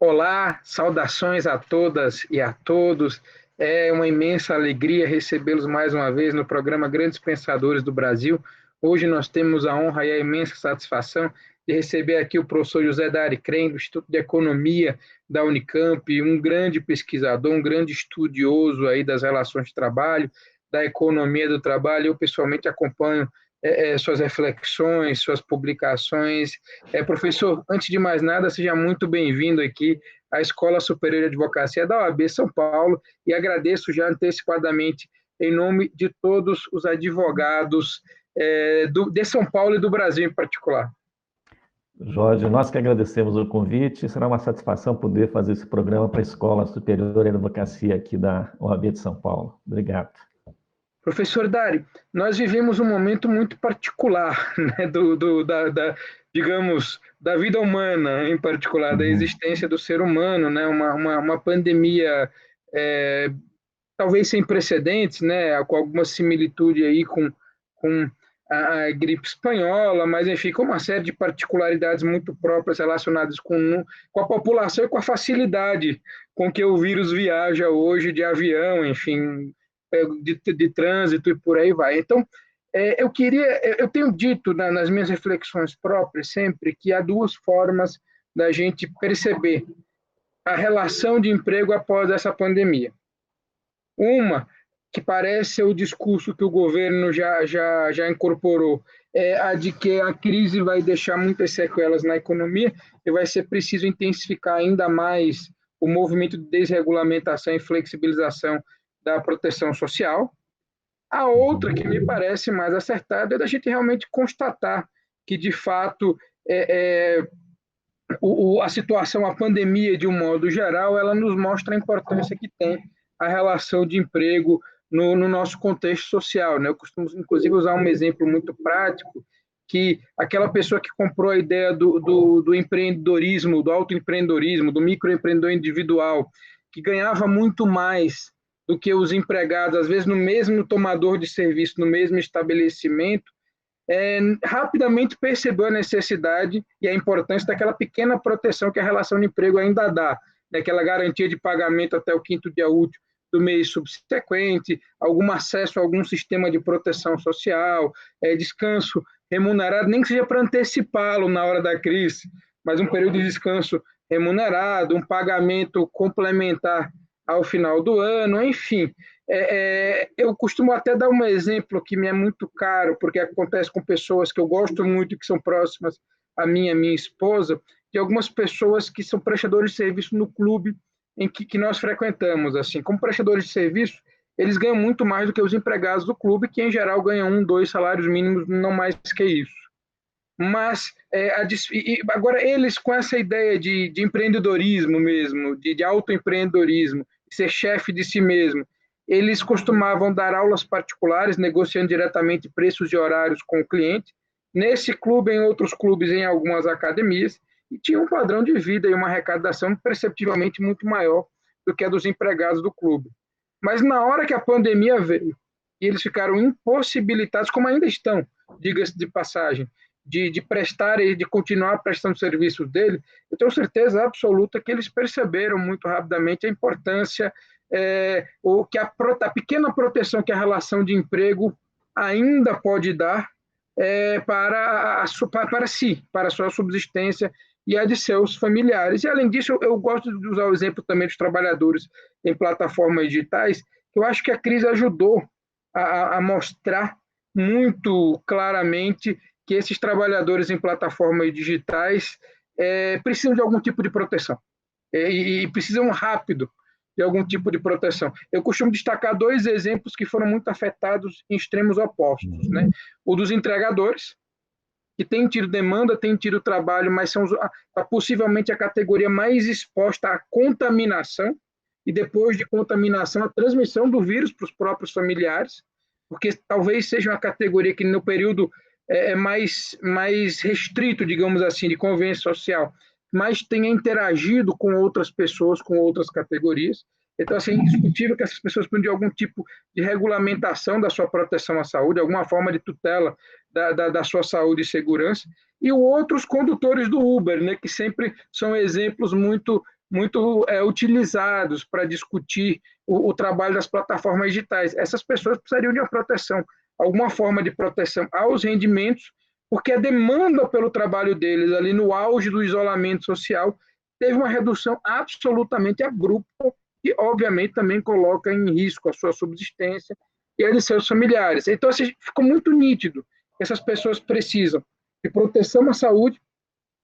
Olá, saudações a todas e a todos. É uma imensa alegria recebê-los mais uma vez no programa Grandes Pensadores do Brasil. Hoje nós temos a honra e a imensa satisfação de receber aqui o professor José Dari Crem, do Instituto de Economia da Unicamp, um grande pesquisador, um grande estudioso aí das relações de trabalho, da economia do trabalho. Eu pessoalmente acompanho suas reflexões, suas publicações. Professor, antes de mais nada, seja muito bem-vindo aqui à Escola Superior de Advocacia da OAB São Paulo e agradeço já antecipadamente em nome de todos os advogados de São Paulo e do Brasil em particular. Jorge, nós que agradecemos o convite, será uma satisfação poder fazer esse programa para a Escola Superior de Advocacia aqui da OAB de São Paulo. Obrigado. Professor Dari, nós vivemos um momento muito particular, né, digamos, da vida humana, em particular, da existência do ser humano, né, uma pandemia talvez sem precedentes, né, com alguma similitude aí com a gripe espanhola, mas enfim, com uma série de particularidades muito próprias relacionadas com a população e com a facilidade com que o vírus viaja hoje de avião, enfim, de trânsito e por aí vai. Então, eu tenho dito nas minhas reflexões próprias sempre que há duas formas da gente perceber a relação de emprego após essa pandemia. Uma, que parece ser o discurso que o governo já incorporou, é a de que a crise vai deixar muitas sequelas na economia e vai ser preciso intensificar ainda mais o movimento de desregulamentação e flexibilização da proteção social. A outra, que me parece mais acertada, é da gente realmente constatar que, de fato, a situação, a pandemia, de um modo geral, ela nos mostra a importância que tem a relação de emprego no nosso contexto social, né? Eu costumo, inclusive, usar um exemplo muito prático, que aquela pessoa que comprou a ideia do empreendedorismo, do autoempreendedorismo, do microempreendedor individual, que ganhava muito mais do que os empregados, às vezes no mesmo tomador de serviço, no mesmo estabelecimento, rapidamente percebeu a necessidade e a importância daquela pequena proteção que a relação de emprego ainda dá, daquela garantia de pagamento até o 5º dia útil do mês subsequente, algum acesso a algum sistema de proteção social, descanso remunerado, nem que seja para antecipá-lo na hora da crise, mas um período de descanso remunerado, um pagamento complementar ao final do ano, enfim. Eu costumo até dar um exemplo que me é muito caro, porque acontece com pessoas que eu gosto muito, que são próximas a minha esposa, de algumas pessoas que são prestadores de serviço no clube em que nós frequentamos. Assim, como prestadores de serviço, eles ganham muito mais do que os empregados do clube, que em geral ganham 1, 2 salários mínimos, não mais que isso. Mas, agora, eles com essa ideia de empreendedorismo mesmo, de autoempreendedorismo, ser chefe de si mesmo, eles costumavam dar aulas particulares, negociando diretamente preços e horários com o cliente, nesse clube, em outros clubes, em algumas academias, e tinha um padrão de vida e uma arrecadação perceptivelmente muito maior do que a dos empregados do clube. Mas na hora que a pandemia veio, e eles ficaram impossibilitados, como ainda estão, diga-se de passagem, de prestar e de continuar prestando serviços dele, eu tenho certeza absoluta que eles perceberam muito rapidamente a importância, ou que a pequena proteção que a relação de emprego ainda pode dar para si, para a sua subsistência e a de seus familiares. E, além disso, eu gosto de usar o exemplo também dos trabalhadores em plataformas digitais, que eu acho que a crise ajudou a mostrar muito claramente que esses trabalhadores em plataformas digitais precisam de algum tipo de proteção e precisam rápido de algum tipo de proteção. Eu costumo destacar 2 exemplos que foram muito afetados em extremos opostos, né? O dos entregadores, que têm tido demanda, têm tido trabalho, mas são possivelmente a categoria mais exposta à contaminação e, depois de contaminação, a transmissão do vírus para os próprios familiares, porque talvez seja uma categoria que no período mais restrito, digamos assim, de convivência social, mas tenha interagido com outras pessoas, com outras categorias. Então, assim, é indiscutível que essas pessoas precisam de algum tipo de regulamentação da sua proteção à saúde, alguma forma de tutela da sua saúde e segurança. E outros condutores do Uber, né, que sempre são exemplos muito muito utilizados para discutir o trabalho das plataformas digitais. Essas pessoas precisariam de uma proteção, alguma forma de proteção aos rendimentos, porque a demanda pelo trabalho deles ali no auge do isolamento social teve uma redução absolutamente abrupta, que obviamente também coloca em risco a sua subsistência e a de seus familiares. Então, assim, ficou muito nítido que essas pessoas precisam de proteção à saúde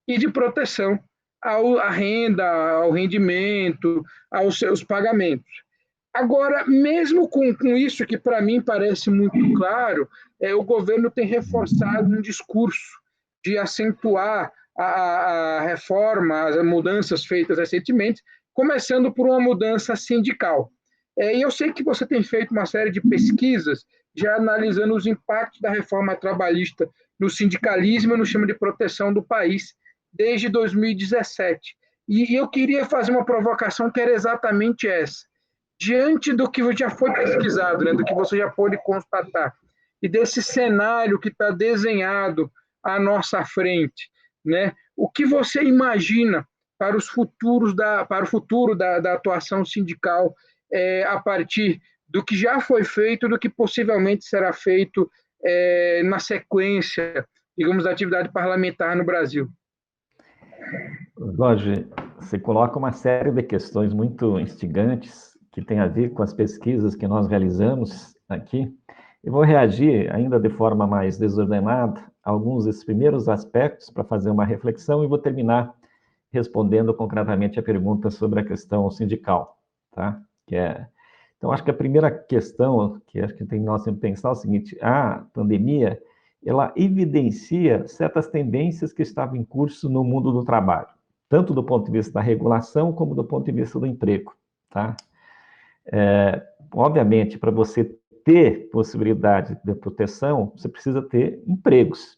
e de proteção à renda, ao rendimento, aos seus pagamentos. Agora, mesmo com isso, que para mim parece muito claro, o governo tem reforçado um discurso de acentuar a reforma, as mudanças feitas recentemente, começando por uma mudança sindical. E eu sei que você tem feito uma série de pesquisas já analisando os impactos da reforma trabalhista no sindicalismo e no sistema de proteção do país desde 2017. E eu queria fazer uma provocação que era exatamente essa. Diante do que já foi pesquisado, né, do que você já pôde constatar, e desse cenário que está desenhado à nossa frente, né, o que você imagina para o futuro da atuação sindical a partir do que já foi feito, do que possivelmente será feito na sequência, digamos, da atividade parlamentar no Brasil? Jorge, você coloca uma série de questões muito instigantes que tem a ver com as pesquisas que nós realizamos aqui. Eu vou reagir ainda de forma mais desordenada a alguns desses primeiros aspectos para fazer uma reflexão e vou terminar respondendo concretamente a pergunta sobre a questão sindical, tá? Então, acho que a primeira questão que acho que tem nós sempre pensar é o seguinte: a pandemia, ela evidencia certas tendências que estavam em curso no mundo do trabalho, tanto do ponto de vista da regulação como do ponto de vista do emprego, tá? Obviamente, para você ter possibilidade de proteção, você precisa ter empregos,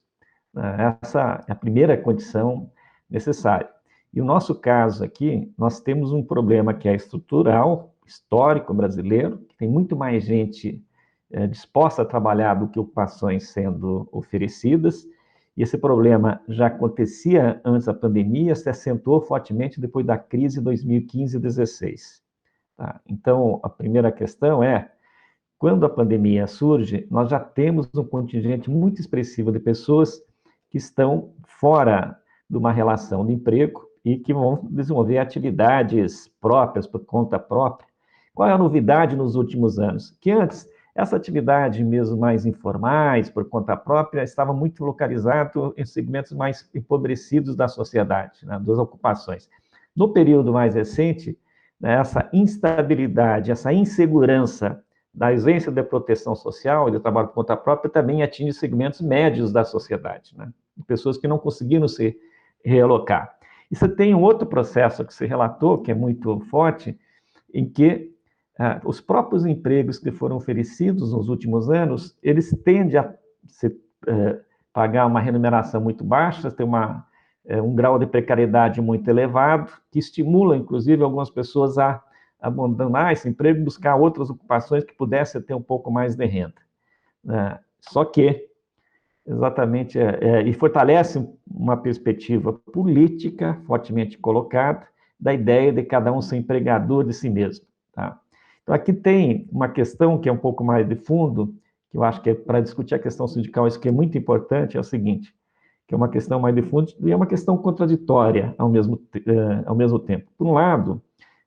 né? Essa é a primeira condição necessária. E o nosso caso aqui, nós temos um problema que é estrutural, histórico brasileiro, que tem muito mais gente disposta a trabalhar do que ocupações sendo oferecidas, e esse problema já acontecia antes da pandemia, se acentuou fortemente depois da crise 2015 e 2016. Tá? Então, a primeira questão é, quando a pandemia surge, nós já temos um contingente muito expressivo de pessoas que estão fora de uma relação de emprego e que vão desenvolver atividades próprias, por conta própria. Qual é a novidade nos últimos anos? Que antes, essa atividade mesmo mais informais, por conta própria, estava muito localizado em segmentos mais empobrecidos da sociedade, né, das ocupações. No período mais recente, né, essa instabilidade, essa insegurança da ausência de proteção social e do trabalho por conta própria também atinge segmentos médios da sociedade, né? Pessoas que não conseguiram se realocar. E você tem um outro processo que você relatou, que é muito forte, em que os próprios empregos que foram oferecidos nos últimos anos, eles tendem a pagar uma remuneração muito baixa, ter um grau de precariedade muito elevado, que estimula, inclusive, algumas pessoas a abandonar esse emprego e buscar outras ocupações que pudessem ter um pouco mais de renda. Só que, exatamente, e fortalece uma perspectiva política fortemente colocada da ideia de cada um ser empregador de si mesmo. Tá? Então, aqui tem uma questão que é um pouco mais de fundo, que eu acho que para discutir a questão sindical, isso que é muito importante, é o seguinte, que é uma questão mais de fundo e é uma questão contraditória ao mesmo tempo. Por um lado,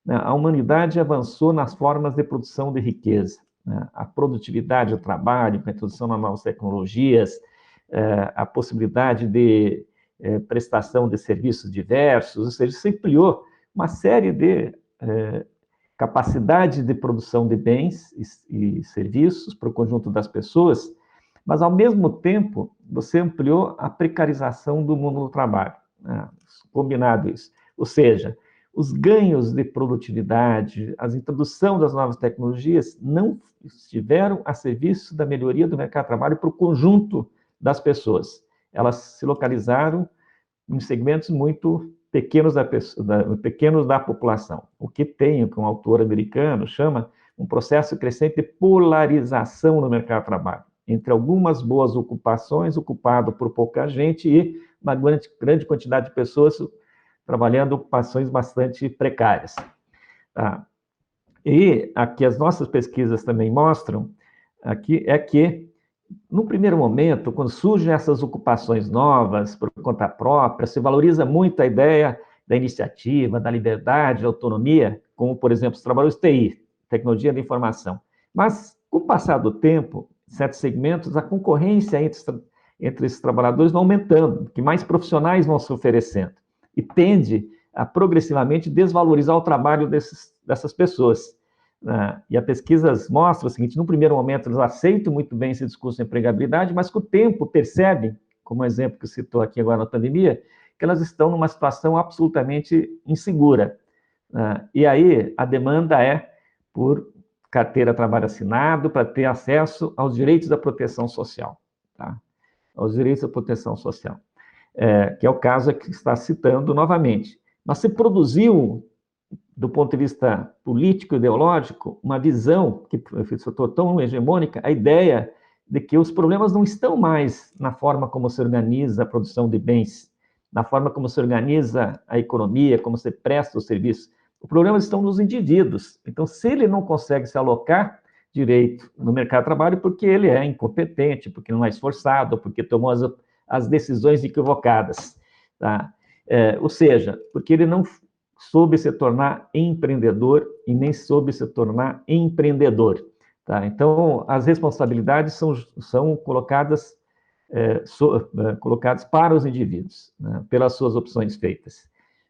né, a humanidade avançou nas formas de produção de riqueza, né? A produtividade do trabalho, com a introdução de novas tecnologias, a possibilidade de prestação de serviços diversos, ou seja, se ampliou uma série de capacidade de produção de bens e serviços para o conjunto das pessoas, mas, ao mesmo tempo, você ampliou a precarização do mundo do trabalho, né? Combinado isso. Ou seja, os ganhos de produtividade, a introdução das novas tecnologias não estiveram a serviço da melhoria do mercado de trabalho para o conjunto das pessoas. Elas se localizaram em segmentos muito pequenos da população. O que tem, que um autor americano chama um processo crescente de polarização no mercado de trabalho, entre algumas boas ocupações, ocupado por pouca gente, e uma grande quantidade de pessoas trabalhando ocupações bastante precárias. Tá? E aqui as nossas pesquisas também mostram aqui é que, no primeiro momento, quando surgem essas ocupações novas, por conta própria, se valoriza muito a ideia da iniciativa, da liberdade, da autonomia, como, por exemplo, os trabalhos TI, tecnologia da informação. Mas, com o passar do tempo, em certos segmentos, a concorrência entre esses trabalhadores vai aumentando, que mais profissionais vão se oferecendo, e tende a progressivamente desvalorizar o trabalho dessas pessoas. E as pesquisas mostram o seguinte: no primeiro momento eles aceitam muito bem esse discurso de empregabilidade, mas com o tempo percebem, como exemplo que citou aqui agora na pandemia, que elas estão numa situação absolutamente insegura. E aí a demanda é por carteira de trabalho assinado para ter acesso aos direitos da proteção social. Tá? Aos direitos da proteção social. Que é o caso que está citando novamente. Mas se produziu, do ponto de vista político, ideológico, uma visão que se tornou tão hegemônica, a ideia de que os problemas não estão mais na forma como se organiza a produção de bens, na forma como se organiza a economia, como se presta os serviços. Os problemas estão nos indivíduos. Então, se ele não consegue se alocar direito no mercado de trabalho, porque ele é incompetente, porque não é esforçado, porque tomou as decisões equivocadas. Tá? Ou seja, porque ele não soube se tornar empreendedor e nem soube se tornar empreendedor. Tá? Então, as responsabilidades são colocadas, colocadas para os indivíduos, né, pelas suas opções feitas.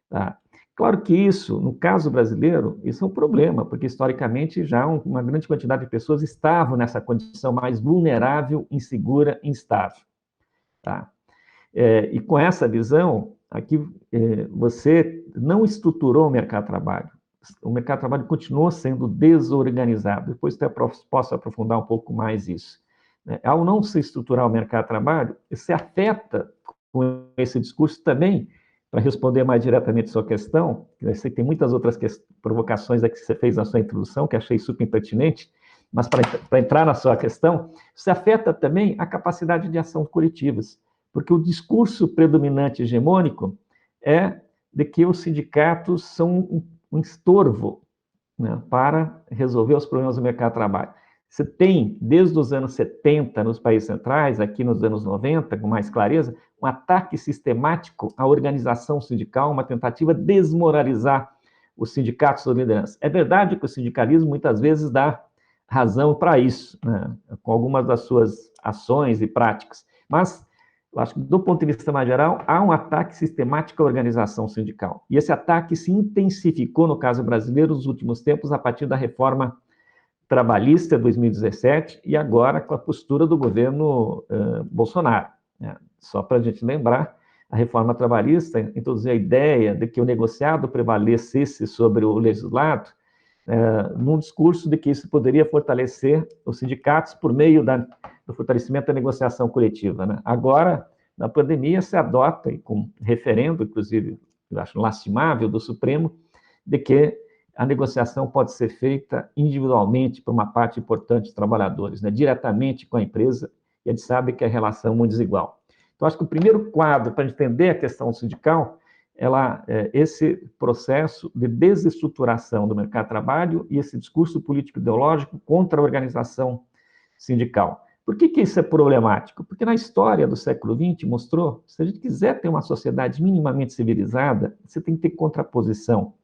Tá? Claro que isso, no caso brasileiro, isso é um problema, porque historicamente já uma grande quantidade de pessoas estavam nessa condição mais vulnerável, insegura, instável. Tá? E com essa visão, aqui você não estruturou o mercado de trabalho. O mercado de trabalho continuou sendo desorganizado. Depois até posso aprofundar um pouco mais isso. Ao não se estruturar o mercado de trabalho, se afeta com esse discurso também, para responder mais diretamente a sua questão, eu sei que tem muitas outras provocações aqui que você fez na sua introdução, que achei super impertinente, mas para entrar na sua questão, se afeta também a capacidade de ação coletivas. Porque o discurso predominante hegemônico é de que os sindicatos são um estorvo, né, para resolver os problemas do mercado de trabalho. Você tem, desde os anos 70, nos países centrais, aqui nos anos 90, com mais clareza, um ataque sistemático à organização sindical, uma tentativa de desmoralizar os sindicatos da liderança. É verdade que o sindicalismo muitas vezes dá razão para isso, né, com algumas das suas ações e práticas, mas eu acho que, do ponto de vista mais geral, há um ataque sistemático à organização sindical. E esse ataque se intensificou, no caso brasileiro, nos últimos tempos, a partir da reforma trabalhista de 2017 e agora com a postura do governo Bolsonaro. Né? Só para a gente lembrar, a reforma trabalhista introduziu a ideia de que o negociado prevalecesse sobre o legislado, num discurso de que isso poderia fortalecer os sindicatos por meio do fortalecimento da negociação coletiva. Né? Agora, na pandemia, se adota, e com referendo, inclusive, eu acho lastimável, do Supremo, de que a negociação pode ser feita individualmente por uma parte importante dos trabalhadores, né? Diretamente com a empresa, e a gente sabe que a relação é muito desigual. Então, acho que o primeiro quadro para entender a questão sindical esse processo de desestruturação do mercado de trabalho e esse discurso político-ideológico contra a organização sindical. Por que isso é problemático? Porque na história do século XX mostrou, se a gente quiser ter uma sociedade minimamente civilizada, você tem que ter contraposição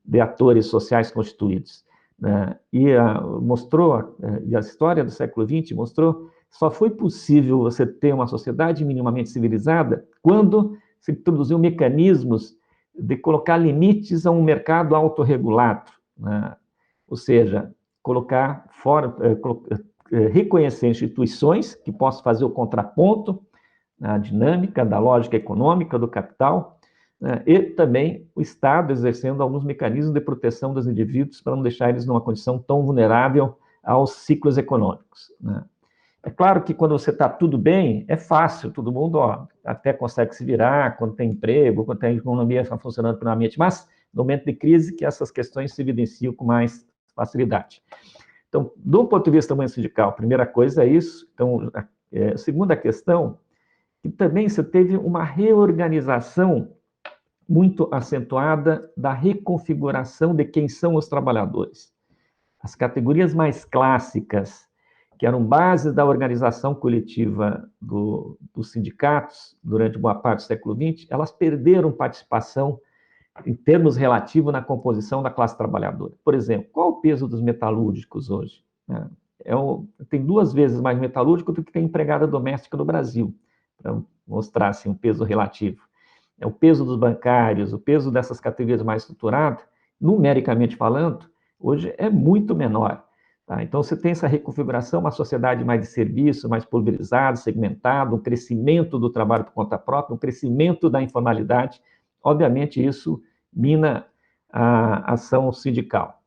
de atores sociais constituídos. Né? E a história do século XX mostrou que só foi possível você ter uma sociedade minimamente civilizada quando se introduziu mecanismos de colocar limites a um mercado autorregulado, né? Ou seja, reconhecer instituições que possam fazer o contraponto na dinâmica da lógica econômica do capital, né? E também o Estado exercendo alguns mecanismos de proteção dos indivíduos para não deixar eles numa condição tão vulnerável aos ciclos econômicos, né? É claro que quando você está tudo bem, é fácil, todo mundo até consegue se virar, quando tem emprego, quando tem a economia está funcionando plenamente, mas no momento de crise que essas questões se evidenciam com mais facilidade. Então, do ponto de vista do movimento sindical, a primeira coisa é isso. Então, a segunda questão, que também você teve uma reorganização muito acentuada da reconfiguração de quem são os trabalhadores. As categorias mais clássicas, que eram bases da organização coletiva dos sindicatos durante boa parte do século XX, elas perderam participação em termos relativos na composição da classe trabalhadora. Por exemplo, qual o peso dos metalúrgicos hoje? Tem 2 vezes mais metalúrgico do que tem empregada doméstica no Brasil, para mostrar assim, um peso relativo. O peso dos bancários, o peso dessas categorias mais estruturadas, numericamente falando, hoje é muito menor. Tá? Então, você tem essa reconfiguração, uma sociedade mais de serviço, mais pulverizada, segmentada, um crescimento do trabalho por conta própria, um crescimento da informalidade. Obviamente, isso mina a ação sindical.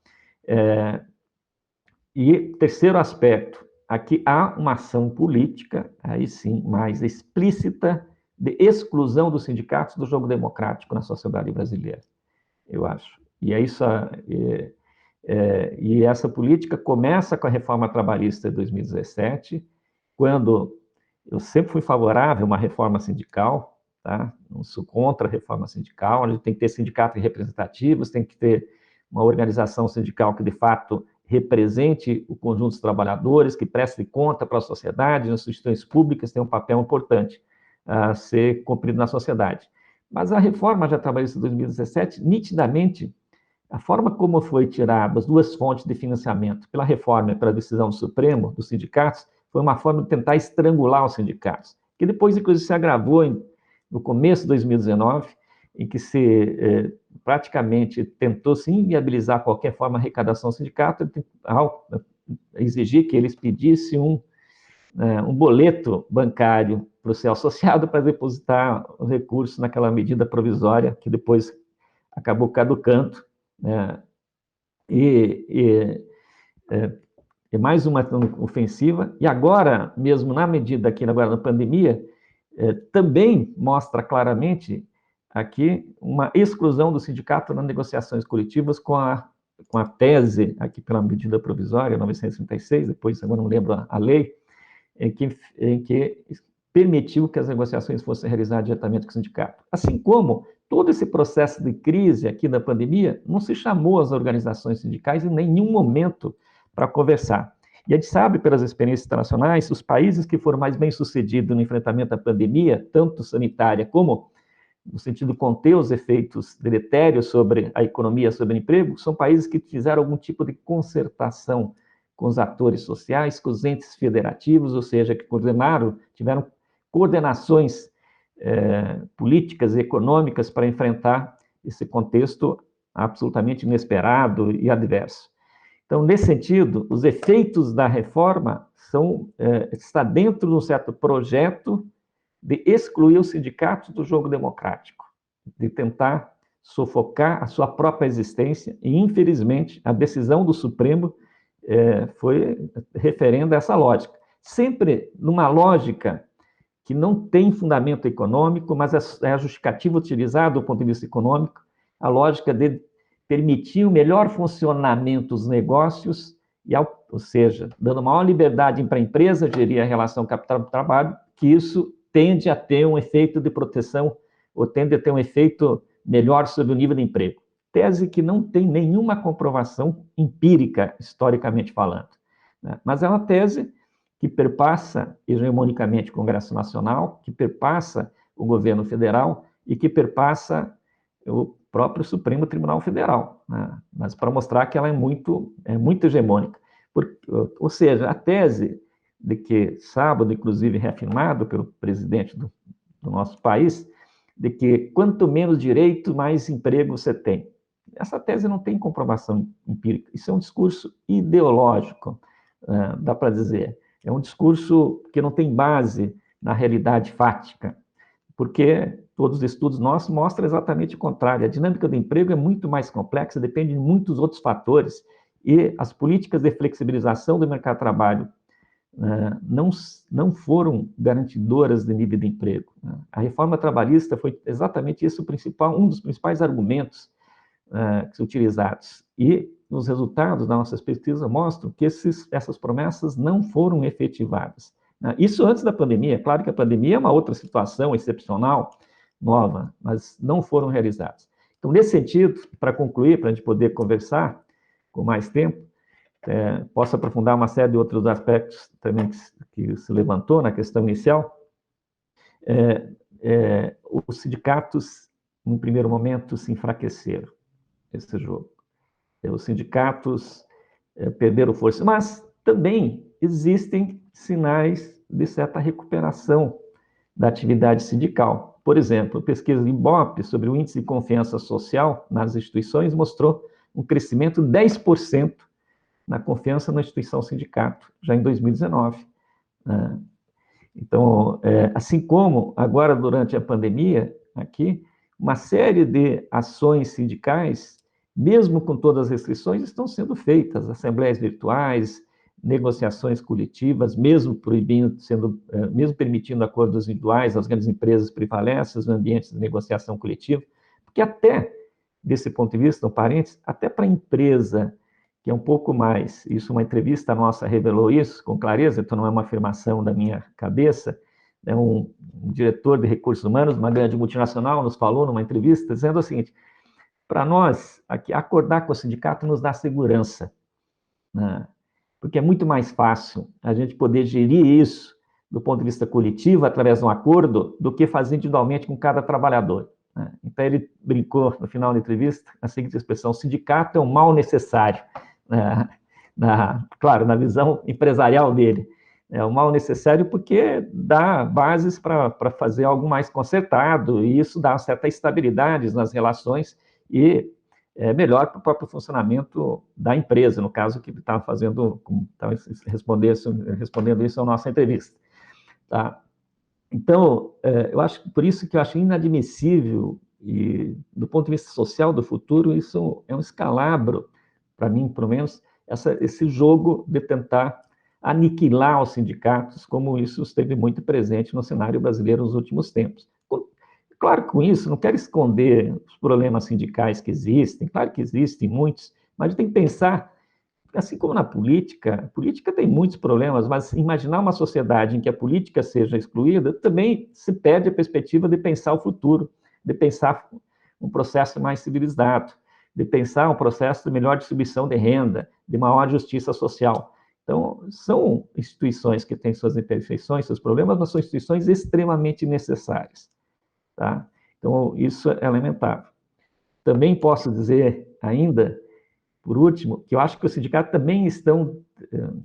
E terceiro aspecto, aqui há uma ação política, aí sim, mais explícita, de exclusão dos sindicatos do jogo democrático na sociedade brasileira, eu acho. E é isso, e essa política começa com a reforma trabalhista de 2017, quando eu sempre fui favorável a uma reforma sindical, tá? Não sou contra a reforma sindical, a gente tem que ter sindicatos representativos, tem que ter uma organização sindical que, de fato, represente o conjunto dos trabalhadores, que preste conta para a sociedade, as instituições públicas têm um papel importante a ser cumprido na sociedade. Mas a reforma já trabalhista de 2017, nitidamente, a forma como foi tirada as 2 fontes de financiamento, pela reforma e pela decisão do Supremo, dos sindicatos, foi uma forma de tentar estrangular os sindicatos, que depois, inclusive, se agravou no começo de 2019, em que se praticamente tentou se inviabilizar qualquer forma de arrecadação do sindicato, ao exigir que eles pedissem um boleto bancário para o seu associado para depositar o recurso naquela medida provisória que depois acabou caducando, né? É mais uma ofensiva, e agora, mesmo na medida aqui agora na pandemia, também mostra claramente aqui uma exclusão do sindicato nas negociações coletivas com a tese, aqui pela medida provisória 936, depois agora não lembro a lei, em que permitiu que as negociações fossem realizadas diretamente com o sindicato. Assim como todo esse processo de crise aqui da pandemia, não se chamou as organizações sindicais em nenhum momento para conversar. E a gente sabe, pelas experiências internacionais, os países que foram mais bem-sucedidos no enfrentamento à pandemia, tanto sanitária como no sentido de conter os efeitos deletérios sobre a economia, sobre o emprego, são países que fizeram algum tipo de concertação com os atores sociais, com os entes federativos, ou seja, que tiveram coordenações políticas e econômicas para enfrentar esse contexto absolutamente inesperado e adverso. Então, nesse sentido, os efeitos da reforma está dentro de um certo projeto de excluir os sindicatos do jogo democrático, de tentar sufocar a sua própria existência, e, infelizmente, a decisão do Supremo foi referenda a essa lógica. Sempre numa lógica que não tem fundamento econômico, mas é a justificativa utilizada do ponto de vista econômico, a lógica de permitir o melhor funcionamento dos negócios, ou seja, dando maior liberdade para a empresa gerir a relação capital-trabalho, que isso tende a ter um efeito de proteção, ou tende a ter um efeito melhor sobre o nível de emprego. Tese que não tem nenhuma comprovação empírica, historicamente falando, né? Mas é uma tese que perpassa hegemonicamente o Congresso Nacional, que perpassa o governo federal e que perpassa o próprio Supremo Tribunal Federal, né? Mas para mostrar que ela é muito hegemônica. Ou seja, a tese de que, sábado, inclusive reafirmado pelo presidente do nosso país, de que quanto menos direito, mais emprego você tem. Essa tese não tem comprovação empírica, isso é um discurso ideológico, dá para dizer. É um discurso que não tem base na realidade fática, porque todos os estudos nossos mostram exatamente o contrário. A dinâmica do emprego é muito mais complexa, depende de muitos outros fatores, e as políticas de flexibilização do mercado de trabalho não foram garantidoras de nível de emprego. A reforma trabalhista foi exatamente isso um dos principais argumentos que são utilizados. E os resultados das nossas pesquisas mostram que essas promessas não foram efetivadas. Isso antes da pandemia. É claro que a pandemia é uma outra situação excepcional, nova, mas não foram realizados. Então, nesse sentido, para concluir, para a gente poder conversar com mais tempo, posso aprofundar uma série de outros aspectos também que se levantou na questão inicial. Os sindicatos, no primeiro momento, se enfraqueceram, esse jogo. Os sindicatos perderam força, mas também existem sinais de certa recuperação da atividade sindical. Por exemplo, a pesquisa do Ibope sobre o índice de confiança social nas instituições mostrou um crescimento de 10% na confiança na instituição sindicato, já em 2019. Então, assim como agora, durante a pandemia, aqui, uma série de ações sindicais, mesmo com todas as restrições, estão sendo feitas, assembleias virtuais, negociações coletivas, mesmo permitindo acordos individuais, as grandes empresas prevalecem no ambiente de negociação coletiva, porque até, desse ponto de vista, um parênteses, até para a empresa, que é um pouco mais, isso uma entrevista nossa revelou isso com clareza, então não é uma afirmação da minha cabeça, um diretor de recursos humanos, uma grande multinacional, nos falou numa entrevista, dizendo o seguinte: para nós, aqui, acordar com o sindicato nos dá segurança, né? Porque é muito mais fácil a gente poder gerir isso do ponto de vista coletivo, através de um acordo, do que fazer individualmente com cada trabalhador, né? Então, ele brincou, no final da entrevista, a seguinte expressão: o sindicato é um mal necessário, claro, na visão empresarial dele. É um mal necessário porque dá bases para fazer algo mais concertado, e isso dá uma certa estabilidade nas relações e é melhor para o próprio funcionamento da empresa, no caso que ele estava fazendo, respondendo isso à nossa entrevista. Tá? Então, eu acho, por isso que eu acho inadmissível, e do ponto de vista social do futuro, isso é um escalabro, para mim, pelo menos, esse jogo de tentar aniquilar os sindicatos, como isso esteve muito presente no cenário brasileiro nos últimos tempos. Claro que com isso, não quero esconder os problemas sindicais que existem, claro que existem muitos, mas a gente tem que pensar, assim como na política, a política tem muitos problemas, mas imaginar uma sociedade em que a política seja excluída, também se perde a perspectiva de pensar o futuro, de pensar um processo mais civilizado, de pensar um processo de melhor distribuição de renda, de maior justiça social. Então, são instituições que têm suas imperfeições, seus problemas, mas são instituições extremamente necessárias. Tá? Então, isso é lamentável. Também posso dizer ainda, por último, que eu acho que os sindicatos também estão,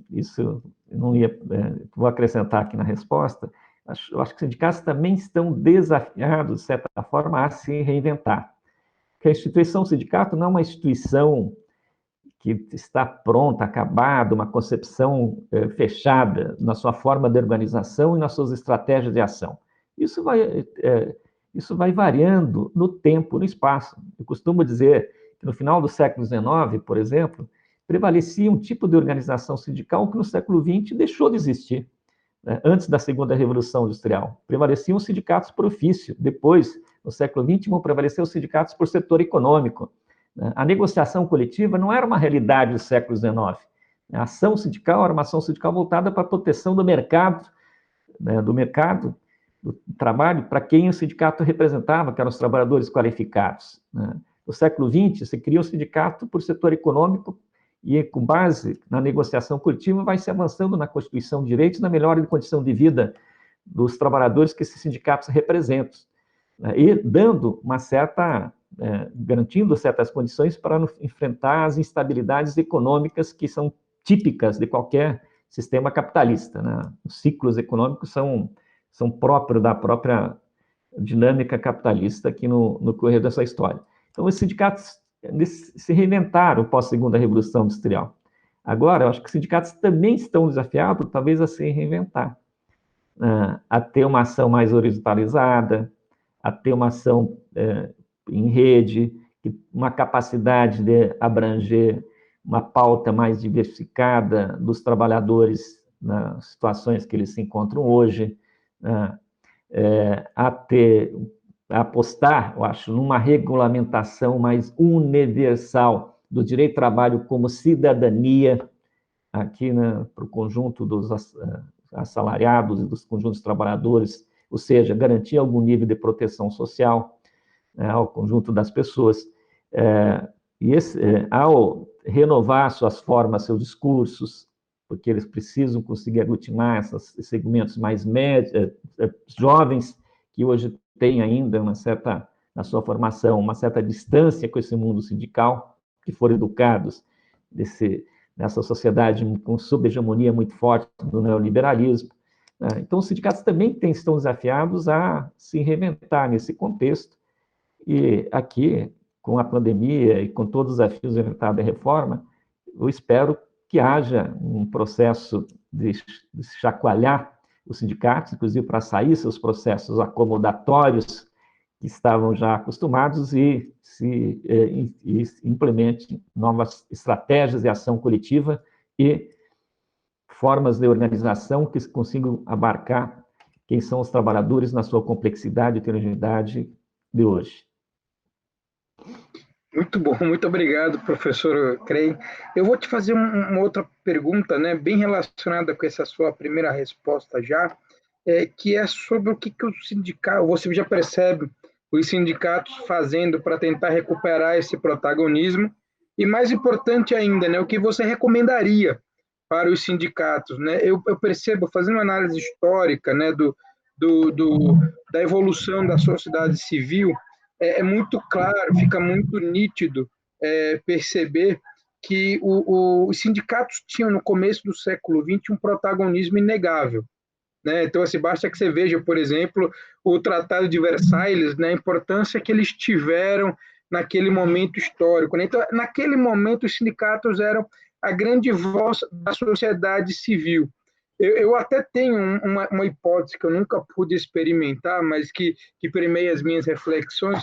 isso eu não ia, vou acrescentar aqui na resposta, eu acho que os sindicatos também estão desafiados, de certa forma, a se reinventar. Porque a instituição sindicato não é uma instituição que está pronta, acabada, uma concepção fechada na sua forma de organização e nas suas estratégias de ação. Isso vai variando no tempo, no espaço. Eu costumo dizer que no final do século XIX, por exemplo, prevalecia um tipo de organização sindical que no século XX deixou de existir, né? Antes da segunda Revolução Industrial. Prevaleciam os sindicatos por ofício. Depois, no século XX, vão prevalecer os sindicatos por setor econômico. A negociação coletiva não era uma realidade do século XIX. A ação sindical era uma ação sindical voltada para a proteção do mercado, né, do trabalho, para quem o sindicato representava, que eram os trabalhadores qualificados, né? No século XX, se cria o sindicato por setor econômico e, com base na negociação coletiva, vai se avançando na constituição de direitos, na melhora de condição de vida dos trabalhadores que esses sindicatos representam, né? E dando uma certa, garantindo certas condições para enfrentar as instabilidades econômicas que são típicas de qualquer sistema capitalista, né? Os ciclos econômicos são próprios da própria dinâmica capitalista aqui no correr dessa história. Então, os sindicatos se reinventaram pós-segunda Revolução Industrial. Agora, eu acho que os sindicatos também estão desafiados, talvez, a se reinventar, a ter uma ação mais horizontalizada, a ter uma ação em rede, uma capacidade de abranger uma pauta mais diversificada dos trabalhadores nas situações que eles se encontram hoje, a apostar, eu acho, numa regulamentação mais universal do direito de trabalho como cidadania, aqui, né, para o conjunto dos assalariados e dos conjuntos trabalhadores, ou seja, garantir algum nível de proteção social, né, ao conjunto das pessoas. Ao renovar suas formas, seus discursos, porque eles precisam conseguir aglutinar esses segmentos mais médios, jovens, que hoje têm ainda na sua formação, uma certa distância com esse mundo sindical, que foram educados nessa sociedade com subhegemonia muito forte do neoliberalismo. Então, os sindicatos também estão desafiados a se reinventar nesse contexto, e aqui, com a pandemia e com todos os desafios enfrentados da reforma, eu espero que haja um processo de chacoalhar os sindicatos, inclusive para sair seus processos acomodatórios que estavam já acostumados e implemente novas estratégias de ação coletiva e formas de organização que consigam abarcar quem são os trabalhadores na sua complexidade e heterogeneidade de hoje. Muito bom, muito obrigado, professor Crey. Eu vou te fazer uma outra pergunta, né, bem relacionada com essa sua primeira resposta já, que é sobre o que o sindicato, você já percebe os sindicatos fazendo para tentar recuperar esse protagonismo, e mais importante ainda, né, o que você recomendaria para os sindicatos, né? Eu percebo, fazendo uma análise histórica, né, da evolução da sociedade civil, é muito claro, fica muito nítido perceber que os sindicatos tinham, no começo do século XX, um protagonismo inegável, né? Então, assim, basta que você veja, por exemplo, o Tratado de Versailles, né, a importância que eles tiveram naquele momento histórico, né? Então, naquele momento, os sindicatos eram a grande voz da sociedade civil. Eu até tenho uma hipótese que eu nunca pude experimentar, mas que permeia as minhas reflexões,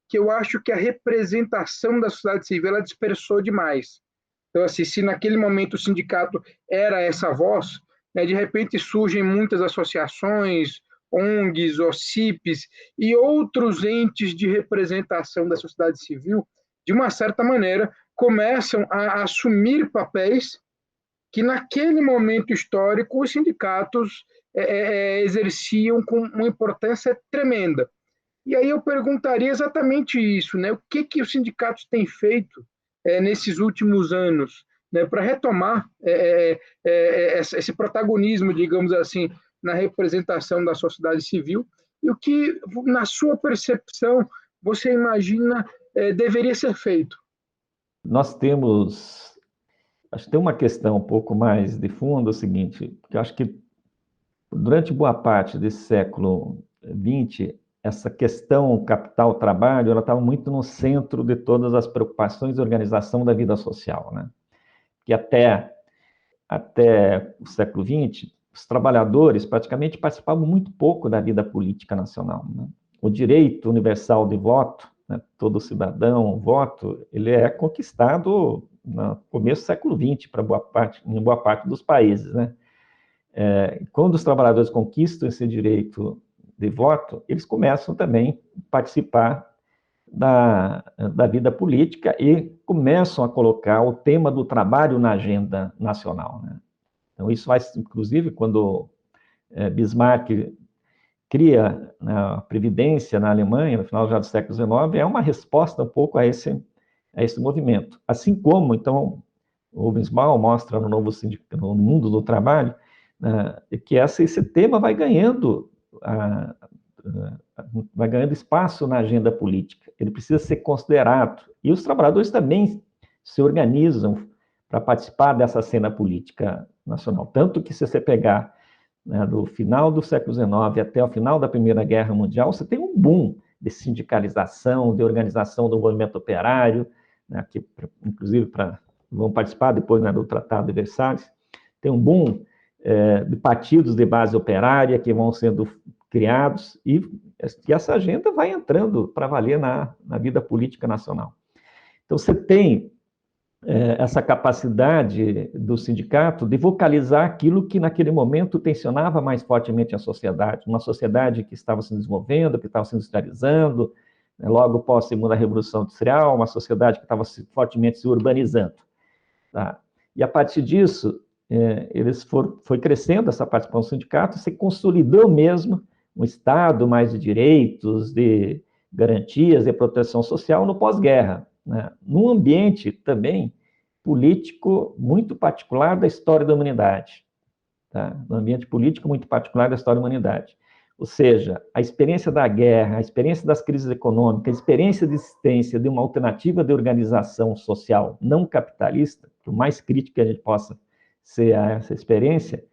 que eu acho que a representação da sociedade civil ela dispersou demais. Então, assim, se naquele momento o sindicato era essa voz, né, de repente surgem muitas associações, ONGs, OCIPs e outros entes de representação da sociedade civil, de uma certa maneira, começam a assumir papéis que naquele momento histórico os sindicatos exerciam com uma importância tremenda. E aí eu perguntaria exatamente isso, né? O que os sindicatos têm feito nesses últimos anos, né, para retomar esse protagonismo, digamos assim, na representação da sociedade civil, e o que, na sua percepção, você imagina deveria ser feito? Nós temos, acho que tem uma questão um pouco mais de fundo, é o seguinte, que eu acho que durante boa parte desse século XX, essa questão capital-trabalho, ela estava muito no centro de todas as preocupações de organização da vida social, né? Que até o século XX, os trabalhadores praticamente participavam muito pouco da vida política nacional, né? O direito universal de voto, né, todo cidadão voto, ele é conquistado no começo do século XX em boa parte dos países, né? Quando os trabalhadores conquistam esse direito de voto, eles começam também a participar da vida política e começam a colocar o tema do trabalho na agenda nacional, né? Então, isso vai, inclusive, quando Bismarck cria a Previdência na Alemanha, no final já do século XIX, é uma resposta um pouco a esse movimento. Assim como, então, o Rubensbaum mostra no Mundo do Trabalho, que esse tema vai ganhando espaço na agenda política. Ele precisa ser considerado. E os trabalhadores também se organizam para participar dessa cena política nacional. Tanto que, se você pegar, né, do final do século XIX até o final da Primeira Guerra Mundial, você tem um boom de sindicalização, de organização do movimento operário, né, que, inclusive, vão participar depois, né, do Tratado de Versalhes. Tem um boom de partidos de base operária que vão sendo criados, e essa agenda vai entrando para valer na vida política nacional. Então, você tem essa capacidade do sindicato de vocalizar aquilo que naquele momento tensionava mais fortemente a sociedade, uma sociedade que estava se desenvolvendo, que estava se industrializando, né, logo após a Segunda Revolução Industrial, uma sociedade que estava fortemente se urbanizando, tá? E a partir disso, foi crescendo essa participação do sindicato, se consolidou mesmo um Estado mais de direitos, de garantias, de proteção social no pós-guerra, né? Num ambiente também político muito particular da história da humanidade, tá? No ambiente político muito particular da história da humanidade. Ou seja, a experiência da guerra, a experiência das crises econômicas, a experiência de existência de uma alternativa de organização social não capitalista, por mais crítica que a gente possa ser a essa experiência,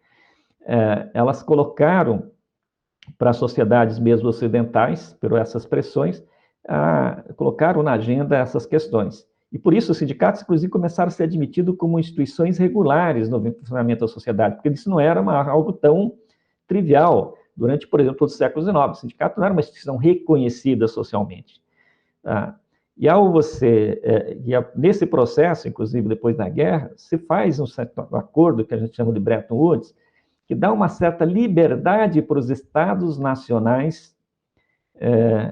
elas colocaram para as sociedades mesmo ocidentais, por essas pressões, colocaram na agenda essas questões. E por isso os sindicatos, inclusive, começaram a ser admitidos como instituições regulares no funcionamento da sociedade, porque isso não era algo tão trivial. Durante, por exemplo, todo o século XIX, o sindicato não era uma instituição reconhecida socialmente. E nesse processo, inclusive depois da guerra, se faz um certo acordo que a gente chama de Bretton Woods, que dá uma certa liberdade para os estados nacionais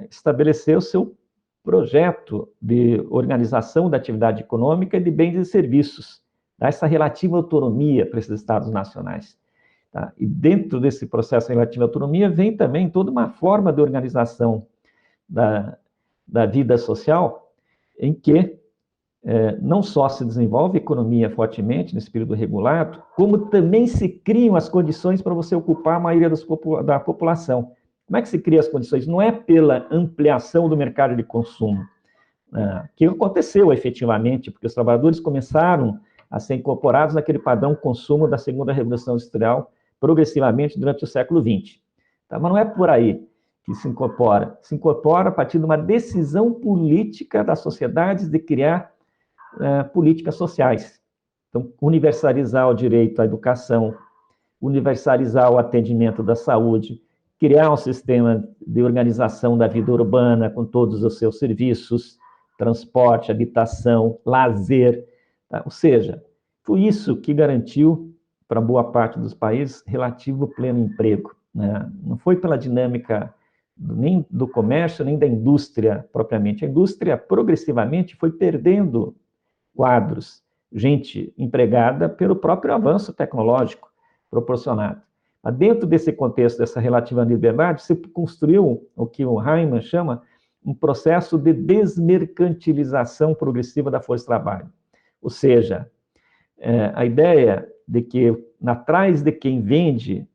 estabelecer o seu projeto de organização da atividade econômica e de bens e serviços, dá essa relativa autonomia para esses estados nacionais. Tá? E dentro desse processo de relativa autonomia vem também toda uma forma de organização da vida social, em que não só se desenvolve a economia fortemente nesse período regulado, como também se criam as condições para você ocupar a maioria da população. Como é que se cria as condições? Não é pela ampliação do mercado de consumo, que aconteceu efetivamente, porque os trabalhadores começaram a ser incorporados naquele padrão consumo da segunda revolução industrial progressivamente durante o século XX. Tá? Mas não é por aí que se incorpora a partir de uma decisão política das sociedades de criar políticas sociais. Então, universalizar o direito à educação, universalizar o atendimento da saúde, criar um sistema de organização da vida urbana com todos os seus serviços, transporte, habitação, lazer, tá? Ou seja, foi isso que garantiu para boa parte dos países relativo pleno emprego, né? Não foi pela dinâmica nem do comércio, nem da indústria propriamente. A indústria progressivamente foi perdendo quadros, gente empregada pelo próprio avanço tecnológico proporcionado. Mas dentro desse contexto, dessa relativa liberdade, se construiu o que o Hyman chama um processo de desmercantilização progressiva da força de trabalho. Ou seja, a ideia de que atrás de quem vende,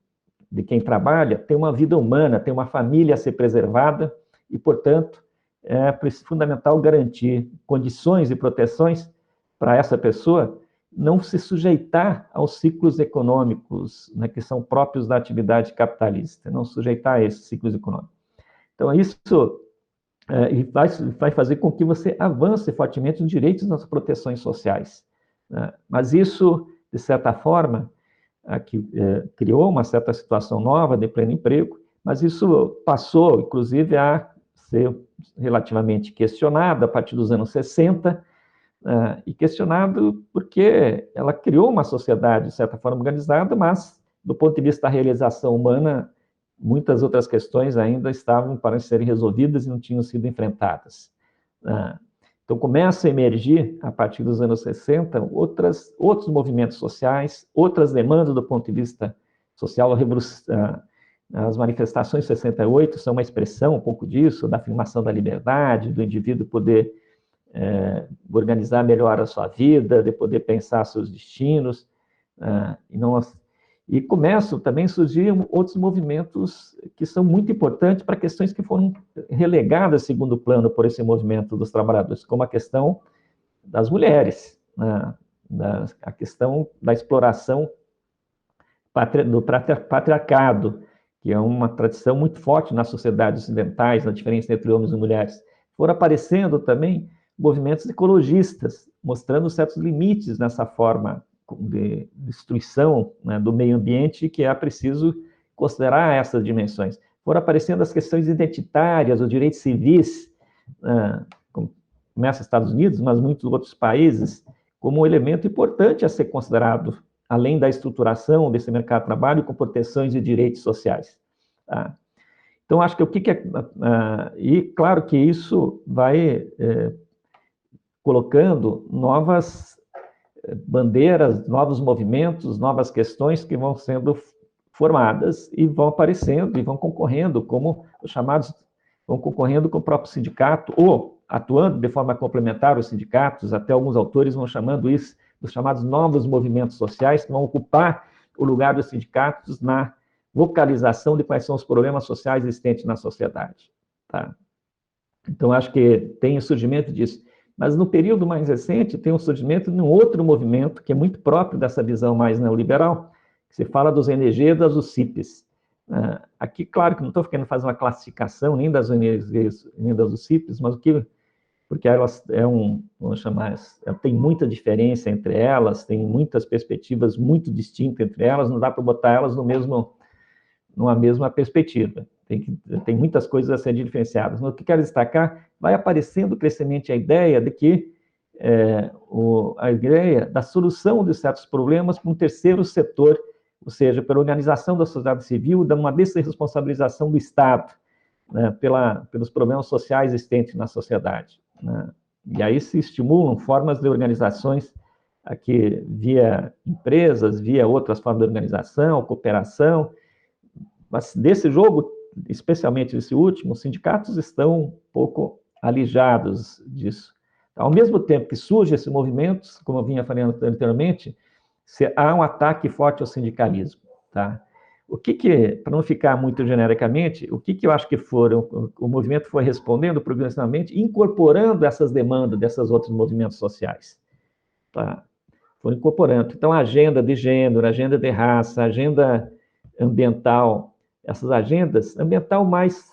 de quem trabalha, tem uma vida humana, tem uma família a ser preservada e, portanto, é fundamental garantir condições e proteções para essa pessoa não se sujeitar aos ciclos econômicos, né, que são próprios da atividade capitalista, não sujeitar a esses ciclos econômicos. Então, isso vai fazer com que você avance fortemente os direitos nas proteções sociais, né? Mas isso, de certa forma, criou uma certa situação nova de pleno emprego, mas isso passou, inclusive, a ser relativamente questionado a partir dos anos 60, e questionado porque ela criou uma sociedade, de certa forma, organizada, mas, do ponto de vista da realização humana, muitas outras questões ainda estavam para serem resolvidas e não tinham sido enfrentadas. Então, começa a emergir, a partir dos anos 60, outros movimentos sociais, outras demandas do ponto de vista social. As manifestações de 68 são uma expressão um pouco disso, da afirmação da liberdade, do indivíduo poder organizar melhor a sua vida, de poder pensar seus destinos, e começam também a surgir outros movimentos que são muito importantes para questões que foram relegadas a segundo plano por esse movimento dos trabalhadores, como a questão das mulheres, né? A questão da exploração do patriarcado, que é uma tradição muito forte nas sociedades ocidentais, na diferença entre homens e mulheres. Foram aparecendo também movimentos ecologistas, mostrando certos limites nessa forma de destruição, né, do meio ambiente, que é preciso considerar essas dimensões. Foram aparecendo as questões identitárias, os direitos civis, começa nos Estados Unidos, mas muitos outros países, como um elemento importante a ser considerado, além da estruturação desse mercado de trabalho com proteções de direitos sociais. Tá? Então, acho que e claro que isso vai colocando novas bandeiras, novos movimentos, novas questões que vão sendo formadas e vão aparecendo e vão concorrendo como os chamados, vão concorrendo com o próprio sindicato ou atuando de forma complementar os sindicatos, até alguns autores vão chamando isso dos chamados novos movimentos sociais, que vão ocupar o lugar dos sindicatos na vocalização de quais são os problemas sociais existentes na sociedade. Tá? Então, acho que tem o surgimento disso. Mas no período mais recente, tem o surgimento de um outro movimento, que é muito próprio dessa visão mais neoliberal, que se fala dos ONGs e das UCIPs. Aqui, claro que não estou querendo fazer uma classificação nem das ONGs, nem das UCIPs, mas porque elas vamos chamar, tem muita diferença entre elas, tem muitas perspectivas muito distintas entre elas, não dá para botar elas numa mesma perspectiva. Tem muitas coisas a serem diferenciadas. Mas o que quero destacar, vai aparecendo crescentemente a ideia de que a ideia da solução de certos problemas para um terceiro setor, ou seja, pela organização da sociedade civil, dando uma desresponsabilização do Estado, né, pelos problemas sociais existentes na sociedade. Né? E aí se estimulam formas de organizações aqui via empresas, via outras formas de organização, cooperação, mas desse jogo, especialmente esse último, os sindicatos estão um pouco alijados disso. Ao mesmo tempo que surgem esses movimentos, como eu vinha falando anteriormente, há um ataque forte ao sindicalismo. Tá? Para não ficar muito genericamente, o que eu acho que o movimento foi respondendo progressivamente, incorporando essas demandas desses outros movimentos sociais. Tá? Foi incorporando. Então, a agenda de gênero, a agenda de raça, a agenda ambiental, essas agendas, ambiental mais,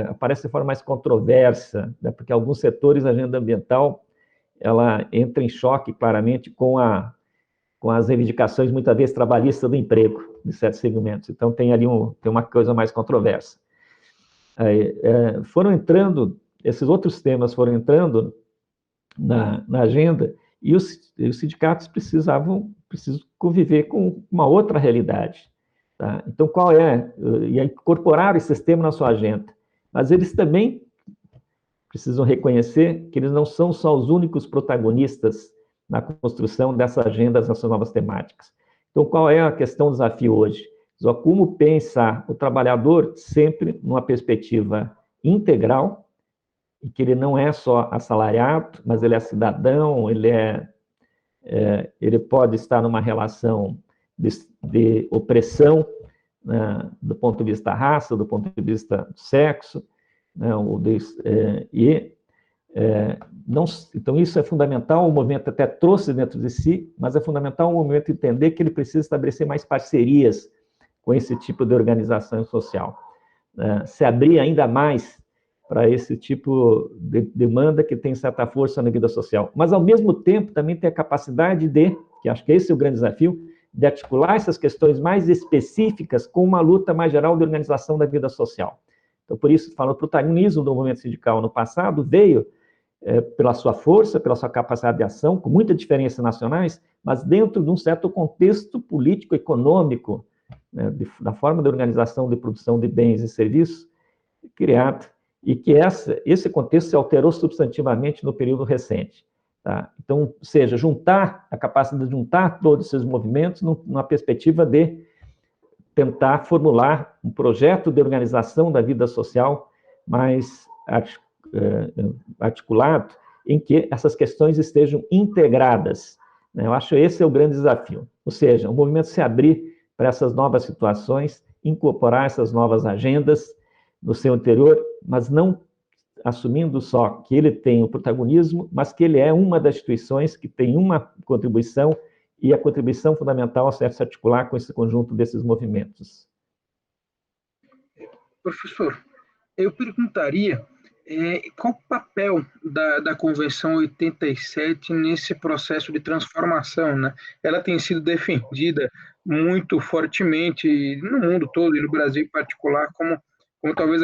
aparece de forma mais controversa, né? Porque alguns setores a agenda ambiental, ela entra em choque claramente com as reivindicações, muitas vezes, trabalhistas do emprego, de certos segmentos. Então, tem ali tem uma coisa mais controversa. Esses outros temas foram entrando na agenda, e os sindicatos precisam conviver com uma outra realidade. Tá? Então, e incorporar esse tema na sua agenda. Mas eles também precisam reconhecer que eles não são só os únicos protagonistas na construção dessa agenda, dessas novas temáticas. Então, qual é a questão, o desafio hoje? Como pensar o trabalhador sempre numa perspectiva integral, e que ele não é só assalariado, mas ele é cidadão, ele pode estar numa relação de opressão, né, do ponto de vista da raça, do ponto de vista do sexo, né, então isso é fundamental, o movimento até trouxe dentro de si, mas é fundamental o movimento entender que ele precisa estabelecer mais parcerias com esse tipo de organização social, né, se abrir ainda mais para esse tipo de demanda que tem certa força na vida social, mas ao mesmo tempo também tem a capacidade que acho que esse é o grande desafio, de articular essas questões mais específicas com uma luta mais geral de organização da vida social. Então, por isso, falo, o protagonismo do movimento sindical no passado veio pela sua força, pela sua capacidade de ação, com muitas diferenças nacionais, mas dentro de um certo contexto político-econômico, né, da forma de organização de produção de bens e serviços criado, e que esse contexto se alterou substantivamente no período recente. Tá? Então, ou seja, a capacidade de juntar todos esses movimentos numa perspectiva de tentar formular um projeto de organização da vida social mais articulado, em que essas questões estejam integradas. Né? Eu acho que esse é o grande desafio. Ou seja, o movimento se abrir para essas novas situações, incorporar essas novas agendas no seu interior, mas não assumindo só que ele tem o protagonismo, mas que ele é uma das instituições que tem uma contribuição, e a contribuição fundamental serve se articular com esse conjunto desses movimentos. Professor, eu perguntaria qual o papel da Convenção 87 nesse processo de transformação, né? Ela tem sido defendida muito fortemente no mundo todo e no Brasil em particular como talvez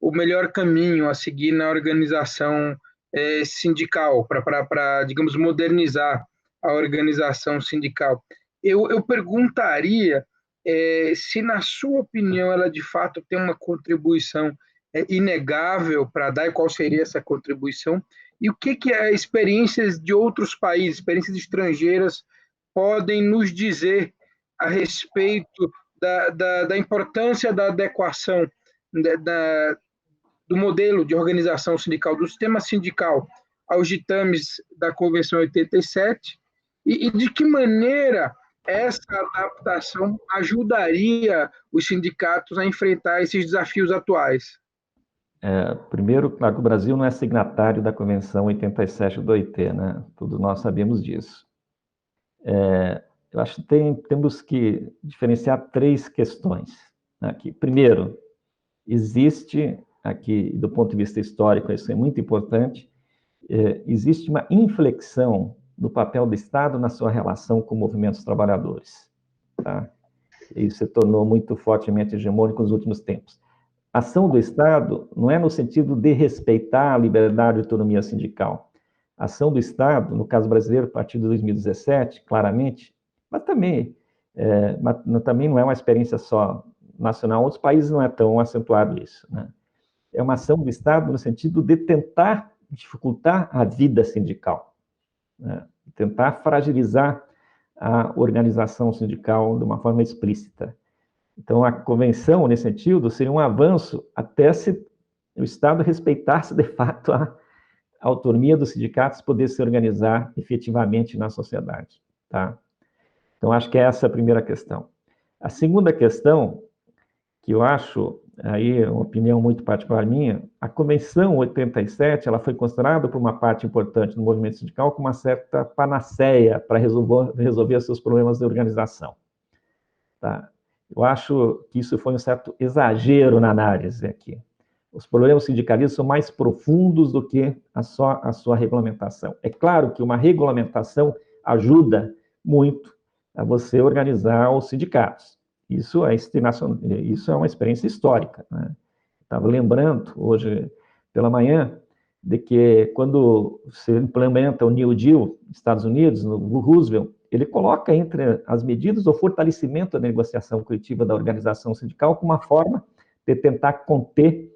o melhor caminho a seguir na organização sindical, para, digamos, modernizar a organização sindical. Eu perguntaria se, na sua opinião, ela de fato tem uma contribuição inegável para dar, e qual seria essa contribuição, e o que experiências de outros países, experiências estrangeiras, podem nos dizer a respeito da importância da adequação do modelo de organização sindical, do sistema sindical aos ditames da Convenção 87, e de que maneira essa adaptação ajudaria os sindicatos a enfrentar esses desafios atuais? Primeiro, claro que o Brasil não é signatário da Convenção 87 do OIT, né? Todos nós sabemos disso. Eu acho que temos que diferenciar três questões aqui. Primeiro, existe aqui, do ponto de vista histórico, isso é muito importante, existe uma inflexão do papel do Estado na sua relação com movimentos trabalhadores. Tá? Isso se tornou muito fortemente hegemônico nos últimos tempos. A ação do Estado não é no sentido de respeitar a liberdade e autonomia sindical. A ação do Estado, no caso brasileiro, a partir de 2017, claramente, mas também não é uma experiência só nacional, outros países não é tão acentuado isso, né? É uma ação do Estado no sentido de tentar dificultar a vida sindical, né? Tentar fragilizar a organização sindical de uma forma explícita. Então, a convenção, nesse sentido, seria um avanço até se o Estado respeitasse, de fato, a autonomia dos sindicatos poder se organizar efetivamente na sociedade, tá? Então, acho que essa é a primeira questão. A segunda questão, que eu acho, aí é uma opinião muito particular minha, a Convenção 87, ela foi considerada por uma parte importante do movimento sindical como uma certa panaceia para resolver seus problemas de organização, tá? Eu acho que isso foi um certo exagero na análise aqui. Os problemas sindicalistas são mais profundos do que a sua regulamentação. É claro que uma regulamentação ajuda muito a você organizar os sindicatos. Isso é uma experiência histórica, né? Estava lembrando hoje pela manhã de que quando se implementa o New Deal nos Estados Unidos, no Roosevelt, ele coloca entre as medidas o fortalecimento da negociação coletiva da organização sindical como uma forma de tentar conter,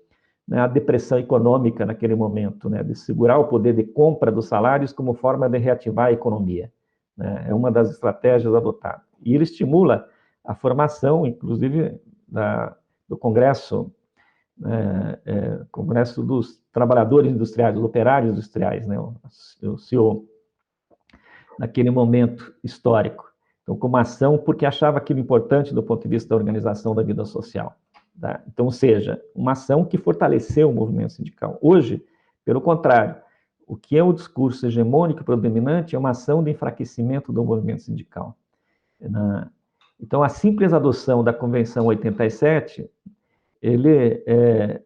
né, a depressão econômica naquele momento, né, de segurar o poder de compra dos salários como forma de reativar a economia, né? É uma das estratégias adotadas. E ele estimula a formação, inclusive, do Congresso, Congresso dos Trabalhadores Industriais, dos Operários Industriais, né, o CEO, naquele momento histórico. Então, como ação, porque achava aquilo importante do ponto de vista da organização da vida social, tá? Então, ou seja, uma ação que fortaleceu o movimento sindical. Hoje, pelo contrário, o que é o discurso hegemônico predominante é uma ação de enfraquecimento do movimento sindical. Então, a simples adoção da Convenção 87, ele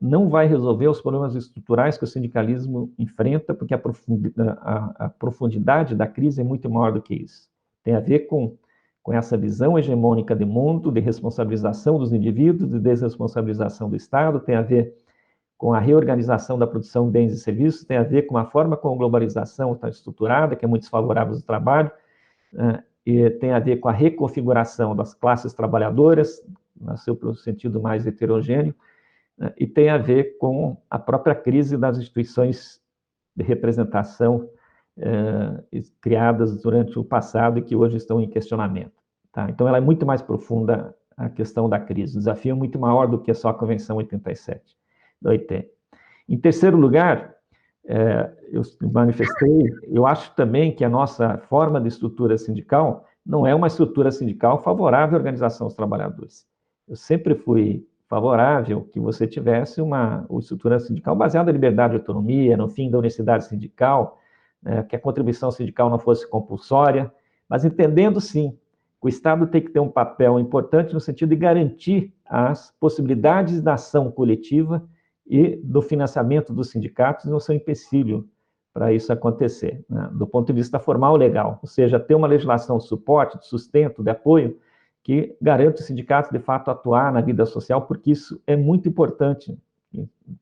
não vai resolver os problemas estruturais que o sindicalismo enfrenta, porque a profundidade da crise é muito maior do que isso. Tem a ver com essa visão hegemônica de mundo, de responsabilização dos indivíduos, de desresponsabilização do Estado, tem a ver com a reorganização da produção de bens e serviços, tem a ver com a forma como a globalização está estruturada, que é muito desfavorável ao trabalho, e tem a ver com a reconfiguração das classes trabalhadoras, no seu sentido mais heterogêneo, né, e tem a ver com a própria crise das instituições de representação criadas durante o passado e que hoje estão em questionamento, tá? Então, ela é muito mais profunda, a questão da crise. O desafio é muito maior do que só a Convenção 87 do OIT. Em terceiro lugar, eu manifestei, eu acho também que a nossa forma de estrutura sindical não é uma estrutura sindical favorável à organização dos trabalhadores. Eu sempre fui favorável que você tivesse uma estrutura sindical baseada em liberdade e autonomia, no fim da unicidade sindical, né, que a contribuição sindical não fosse compulsória, mas entendendo, sim, que o Estado tem que ter um papel importante no sentido de garantir as possibilidades da ação coletiva e do financiamento dos sindicatos não são empecilho para isso acontecer, né, do ponto de vista formal legal, ou seja, ter uma legislação de suporte, de sustento, de apoio, que garante os sindicatos, de fato, atuar na vida social, porque isso é muito importante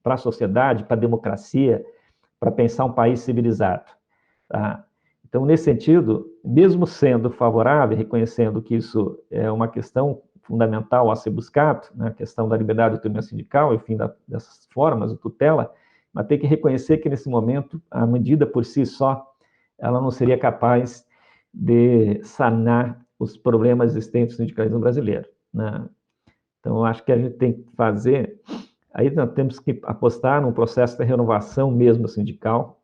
para a sociedade, para a democracia, para pensar um país civilizado, tá? Então, nesse sentido, mesmo sendo favorável, reconhecendo que isso é uma questão fundamental a ser buscado, né, a questão da liberdade e autonomia sindical, enfim, dessas formas de tutela, mas tem que reconhecer que, nesse momento, a medida por si só, ela não seria capaz de sanar os problemas existentes no sindicalismo brasileiro, né? Então, eu acho que a gente tem que fazer, aí nós temos que apostar num processo de renovação mesmo sindical,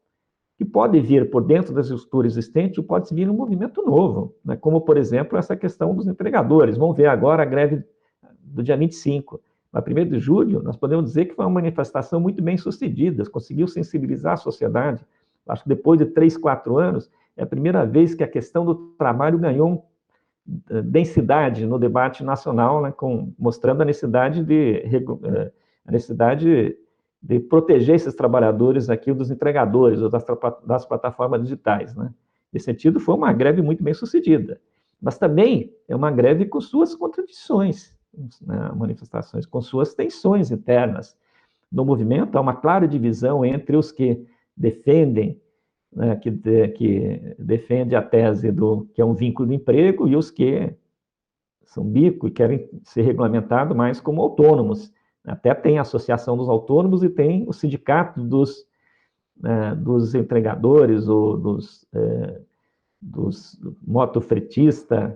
que pode vir por dentro da estrutura existente ou pode vir um movimento novo, né? Como, por exemplo, essa questão dos entregadores. Vamos ver agora a greve do dia 25. Na 1º de julho, nós podemos dizer que foi uma manifestação muito bem sucedida, conseguiu sensibilizar a sociedade. Acho que depois de 3, 4 anos, é a primeira vez que a questão do trabalho ganhou densidade no debate nacional, né, mostrando a necessidade de proteger esses trabalhadores aqui dos entregadores ou das plataformas digitais, né? Nesse sentido, foi uma greve muito bem sucedida, mas também é uma greve com suas contradições, né, manifestações, com suas tensões internas. No movimento, há uma clara divisão entre os que defendem, né, que defende a tese que é um vínculo de emprego, e os que são bico e querem ser regulamentados mais como autônomos. Até tem a Associação dos Autônomos e tem o Sindicato dos Entregadores ou dos motofretistas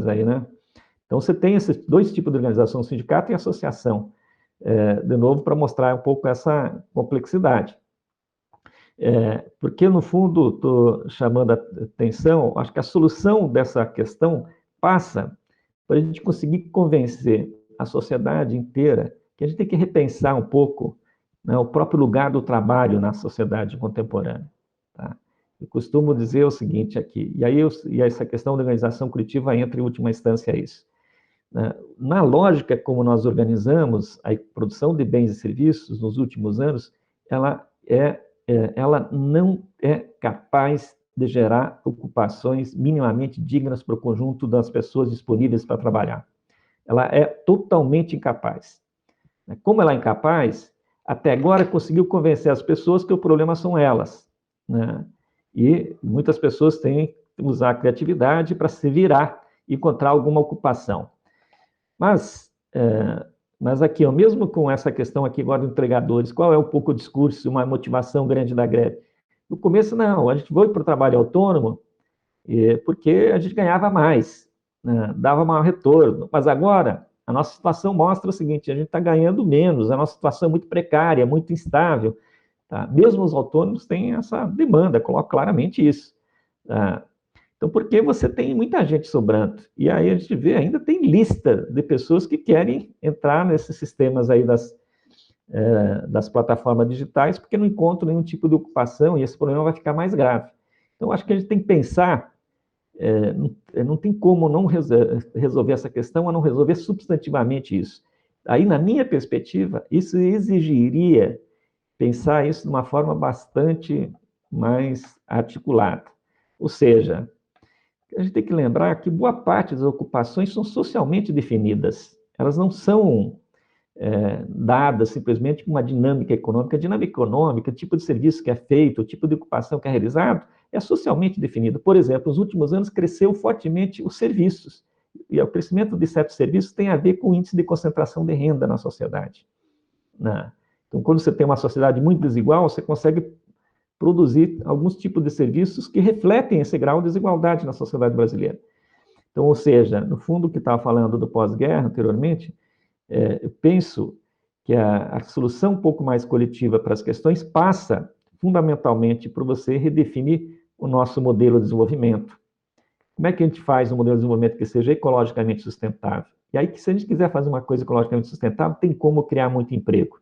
aí, né? Então, você tem esses 2 tipos de organização, o sindicato e a associação, de novo, para mostrar um pouco essa complexidade. Porque, no fundo, estou chamando a atenção, acho que a solução dessa questão passa para a gente conseguir convencer a sociedade inteira que a gente tem que repensar um pouco, né, o próprio lugar do trabalho na sociedade contemporânea. Tá? Eu costumo dizer o seguinte aqui, e essa questão da organização coletiva entra em última instância isso. Né? Na lógica como nós organizamos a produção de bens e serviços nos últimos anos, ela não é capaz de gerar ocupações minimamente dignas para o conjunto das pessoas disponíveis para trabalhar. Ela é totalmente incapaz. Como ela é incapaz, até agora conseguiu convencer as pessoas que o problema são elas, né? E muitas pessoas têm que usar a criatividade para se virar e encontrar alguma ocupação. Mas aqui, ó, mesmo com essa questão aqui agora dos entregadores, qual é um pouco o discurso, uma motivação grande da greve? No começo, não, a gente foi para o trabalho autônomo porque a gente ganhava mais, né, dava maior retorno. Mas agora, a nossa situação mostra o seguinte, a gente está ganhando menos, a nossa situação é muito precária, muito instável. Tá? Mesmo os autônomos têm essa demanda, coloca claramente isso. Tá? Então, porque você tem muita gente sobrando. E aí a gente vê, ainda tem lista de pessoas que querem entrar nesses sistemas aí das plataformas digitais, porque não encontram nenhum tipo de ocupação, e esse problema vai ficar mais grave. Então, acho que a gente tem que pensar, não tem como não resolver essa questão, a não resolver substantivamente isso. Aí, na minha perspectiva, isso exigiria pensar isso de uma forma bastante mais articulada. Ou seja, a gente tem que lembrar que boa parte das ocupações são socialmente definidas. Elas não são dadas simplesmente por uma dinâmica econômica. A dinâmica econômica, o tipo de serviço que é feito, o tipo de ocupação que é realizado, é socialmente definido. Por exemplo, nos últimos anos cresceu fortemente os serviços. E o crescimento de certos serviços tem a ver com o índice de concentração de renda na sociedade. Né? Então, quando você tem uma sociedade muito desigual, você consegue produzir alguns tipos de serviços que refletem esse grau de desigualdade na sociedade brasileira. Então, ou seja, no fundo, o que estava falando do pós-guerra anteriormente, eu penso que a solução um pouco mais coletiva para as questões passa, fundamentalmente, por você redefinir o nosso modelo de desenvolvimento. Como é que a gente faz um modelo de desenvolvimento que seja ecologicamente sustentável? E aí, se a gente quiser fazer uma coisa ecologicamente sustentável, tem como criar muito emprego,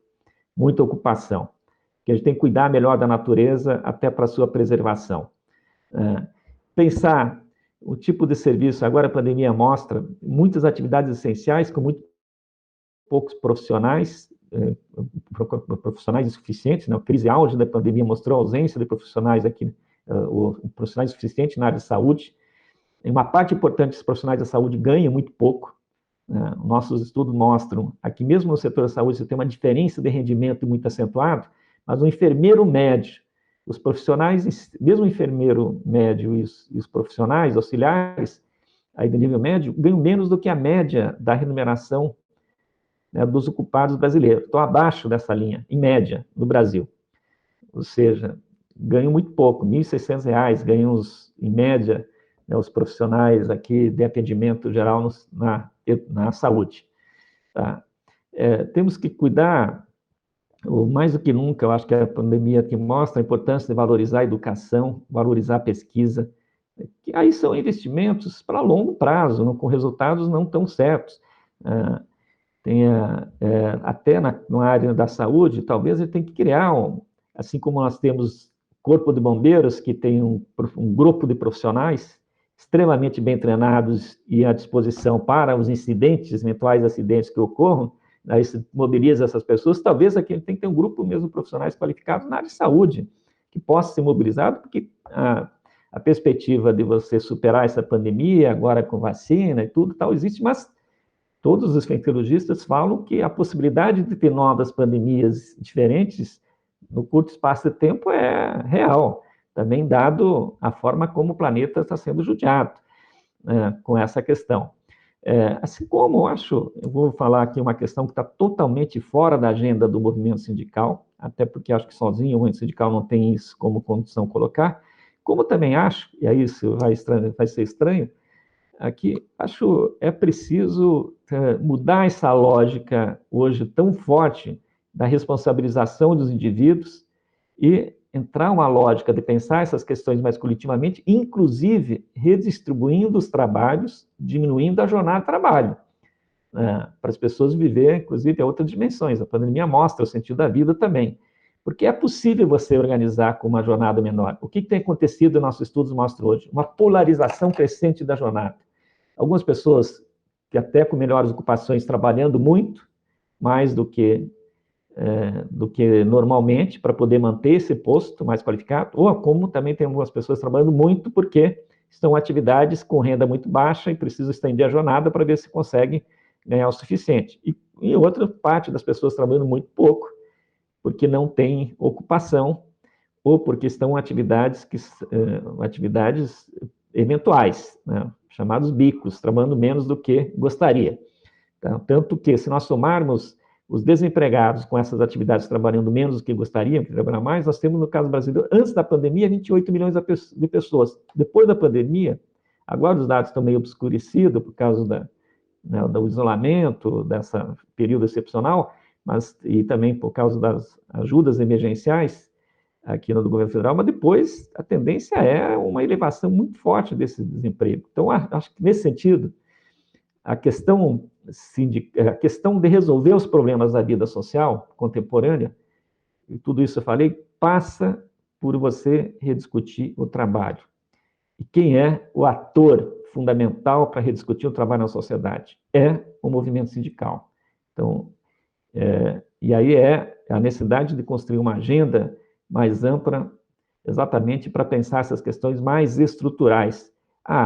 muita ocupação, que a gente tem que cuidar melhor da natureza até para a sua preservação. Pensar o tipo de serviço, agora a pandemia mostra muitas atividades essenciais com muito poucos profissionais insuficientes, né? A crise auge da pandemia mostrou a ausência de profissionais aqui, profissionais suficientes na área de saúde. Uma parte importante dos profissionais da saúde ganha muito pouco. Né? Nossos estudos mostram, aqui mesmo no setor da saúde, você tem uma diferença de rendimento muito acentuada, mas o enfermeiro médio, os profissionais, mesmo o enfermeiro médio e os profissionais auxiliares, aí do nível médio, ganham menos do que a média da remuneração, né, dos ocupados brasileiros. Estão abaixo dessa linha, em média, no Brasil. Ou seja, ganham muito pouco, R$ 1.600 ganham, em média, né, os profissionais aqui de atendimento geral na saúde. tá? Temos que cuidar, mais do que nunca, eu acho que é a pandemia que mostra a importância de valorizar a educação, valorizar a pesquisa, que aí são investimentos para longo prazo, com resultados não tão certos. Até na área da saúde, talvez ele tenha que criar, assim como nós temos corpo de bombeiros, que tem um grupo de profissionais extremamente bem treinados e à disposição para os incidentes, eventuais acidentes que ocorram, aí se mobiliza essas pessoas, talvez aqui tem que ter um grupo mesmo de profissionais qualificados na área de saúde, que possa ser mobilizado, porque a perspectiva de você superar essa pandemia, agora com vacina e tudo tal, existe, mas todos os infectologistas falam que a possibilidade de ter novas pandemias diferentes no curto espaço de tempo é real, também dado a forma como o planeta está sendo judiado, com essa questão. Assim como eu vou falar aqui uma questão que está totalmente fora da agenda do movimento sindical, até porque acho que sozinho o movimento sindical não tem isso como condição colocar, como também acho, e aí isso vai ser estranho, aqui acho é preciso mudar essa lógica hoje tão forte da responsabilização dos indivíduos e entrar uma lógica de pensar essas questões mais coletivamente, inclusive redistribuindo os trabalhos, diminuindo a jornada de trabalho, para as pessoas viverem, inclusive, a outras dimensões. A pandemia mostra o sentido da vida também, porque é possível você organizar com uma jornada menor. O que tem acontecido, nossos estudos mostram hoje? Uma polarização crescente da jornada. Algumas pessoas que até com melhores ocupações trabalhando muito, mais do que normalmente, para poder manter esse posto mais qualificado, ou como também tem algumas pessoas trabalhando muito porque estão em atividades com renda muito baixa e precisam estender a jornada para ver se conseguem ganhar o suficiente. E outra parte das pessoas trabalhando muito pouco, porque não tem ocupação, ou porque estão em atividades eventuais, né, chamados bicos, trabalhando menos do que gostaria. Então, tanto que, se nós somarmos os desempregados com essas atividades trabalhando menos do que gostariam, que trabalham mais, nós temos, no caso brasileiro, antes da pandemia, 28 milhões de pessoas. Depois da pandemia, agora os dados estão meio obscurecidos por causa do isolamento, desse período excepcional, e também por causa das ajudas emergenciais aqui no governo federal, mas depois a tendência é uma elevação muito forte desse desemprego. Então, acho que nesse sentido, a questão de resolver os problemas da vida social contemporânea, e tudo isso eu falei, passa por você rediscutir o trabalho. E quem é o ator fundamental para rediscutir o trabalho na sociedade? É o movimento sindical. Então, e aí é a necessidade de construir uma agenda mais ampla, exatamente para pensar essas questões mais estruturais.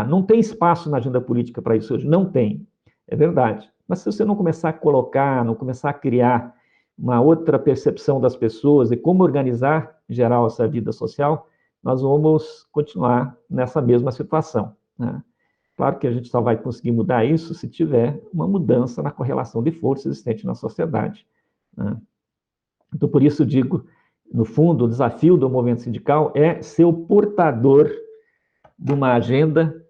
Não tem espaço na agenda política para isso hoje? Não tem. É verdade. Mas se você não começar a colocar, não começar a criar uma outra percepção das pessoas e como organizar, em geral, essa vida social, nós vamos continuar nessa mesma situação, né? Claro que a gente só vai conseguir mudar isso se tiver uma mudança na correlação de forças existente na sociedade, né? Então, por isso digo, no fundo, o desafio do movimento sindical é ser o portador de uma agenda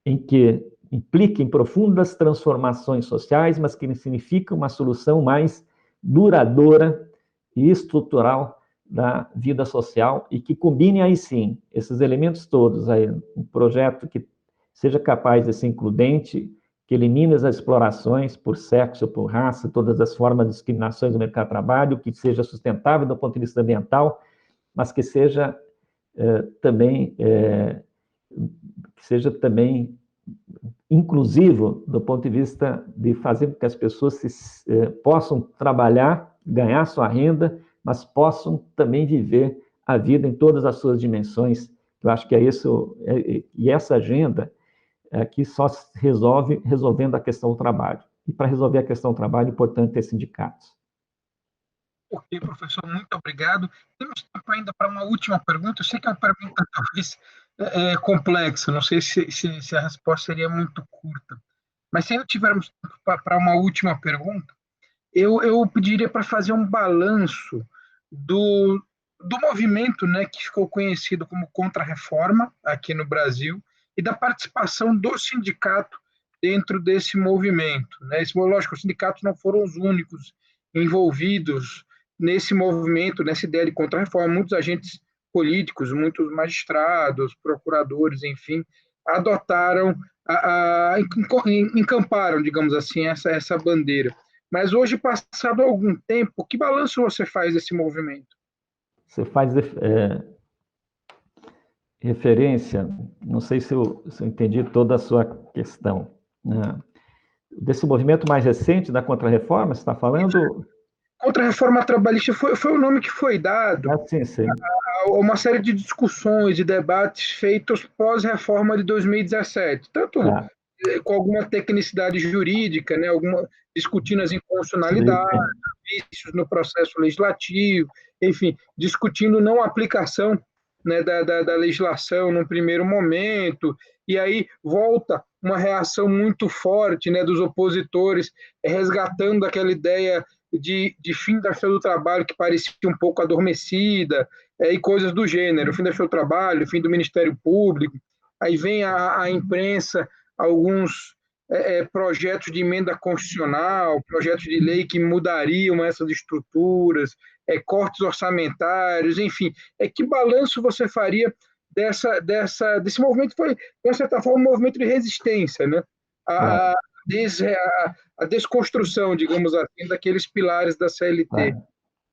em que impliquem profundas transformações sociais, mas que significa uma solução mais duradoura e estrutural da vida social e que combine aí sim esses elementos todos, aí, um projeto que seja capaz de ser includente, que elimine as explorações por sexo, por raça, todas as formas de discriminações no mercado de trabalho, que seja sustentável do ponto de vista ambiental, mas que seja também inclusivo do ponto de vista de fazer com que as pessoas possam trabalhar, ganhar sua renda, mas possam também viver a vida em todas as suas dimensões. Eu acho que é isso, e essa agenda que só se resolve resolvendo a questão do trabalho. E para resolver a questão do trabalho, é importante ter sindicatos. Ok, professor, muito obrigado. Temos tempo ainda para uma última pergunta. Eu sei que é uma pergunta talvez complexa, não sei se a resposta seria muito curta. Mas se ainda tivermos tempo para uma última pergunta, eu pediria para fazer um balanço do movimento, né, que ficou conhecido como Contra-Reforma aqui no Brasil e da participação do sindicato dentro desse movimento, né? Lógico, os sindicatos não foram os únicos envolvidos nesse movimento, nessa ideia de contra-reforma. Muitos agentes políticos, muitos magistrados, procuradores, enfim, adotaram, encamparam, digamos assim, essa bandeira. Mas hoje, passado algum tempo, que balanço você faz desse movimento? Você faz referência, não sei se eu entendi toda a sua questão, né? Desse movimento mais recente da Contra-Reforma, você está falando? Contra-reforma trabalhista foi o nome que foi dado Sim, sim. a uma série de discussões e debates feitos pós-reforma de 2017, tanto Tá. com alguma tecnicidade jurídica, né, discutindo as Sim, inconstitucionalidades, sim. vícios no processo legislativo, enfim, discutindo não aplicação, né, da legislação num primeiro momento, e aí volta uma reação muito forte, né, dos opositores, resgatando aquela ideia de fim da justiça do trabalho que parecia um pouco adormecida, e coisas do gênero, fim da justiça do trabalho, fim do Ministério Público, aí vem a imprensa, alguns projetos de emenda constitucional, projetos de lei que mudariam essas estruturas, cortes orçamentários, enfim. Que balanço você faria desse movimento? Foi, de certa forma, um movimento de resistência, né? Tá, A, a desconstrução, digamos assim, daqueles pilares da CLT. tá,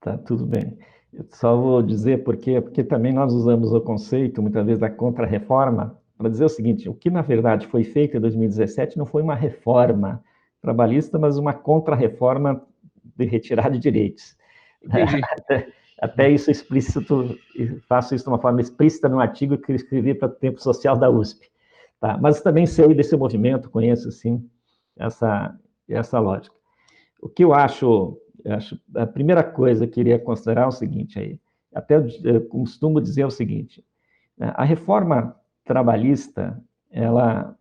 tá, tudo bem. Eu só vou dizer porque também nós usamos o conceito, muitas vezes, da contra-reforma, para dizer o seguinte: o que, na verdade, foi feito em 2017 não foi uma reforma trabalhista, mas uma contra-reforma de retirada de direitos. Entendi. Até isso explícito, faço isso de uma forma explícita no artigo que eu escrevi para o Tempo Social da USP. Tá? Mas também sei desse movimento, conheço, sim, essa lógica. O que eu acho a primeira coisa que eu queria considerar é o seguinte aí, até eu costumo dizer o seguinte: a reforma trabalhista, ela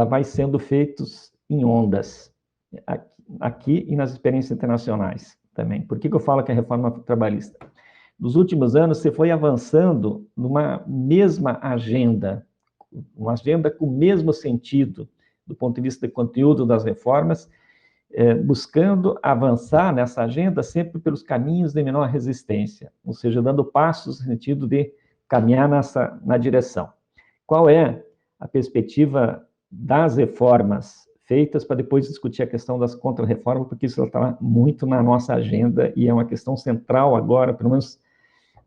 vai sendo feita em ondas, aqui e nas experiências internacionais também. Por que eu falo que é a reforma trabalhista? Nos últimos anos, você foi avançando numa mesma agenda, uma agenda com o mesmo sentido, do ponto de vista do conteúdo das reformas, buscando avançar nessa agenda sempre pelos caminhos de menor resistência, ou seja, dando passos no sentido de caminhar na direção. Qual é a perspectiva das reformas feitas para depois discutir a questão das contra-reformas, porque isso está muito na nossa agenda e é uma questão central agora, pelo menos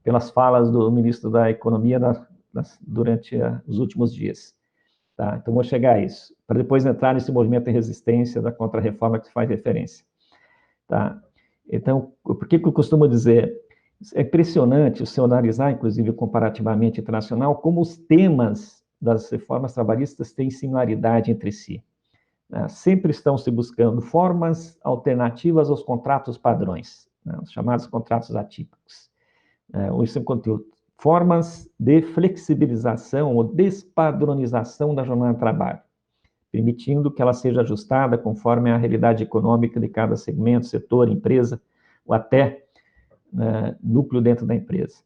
pelas falas do ministro da Economia durante os últimos dias. Tá? Então, vou chegar a isso, para depois entrar nesse movimento de resistência da contra-reforma que se faz referência. Tá? Então, por que eu costumo dizer? É impressionante se analisar, inclusive comparativamente internacional, como os temas das reformas trabalhistas têm similaridade entre si. Né? Sempre estão se buscando formas alternativas aos contratos padrões, né? Os chamados contratos atípicos. Isso é um conteúdo. Formas de flexibilização ou despadronização da jornada de trabalho, permitindo que ela seja ajustada conforme a realidade econômica de cada segmento, setor, empresa, ou até núcleo dentro da empresa.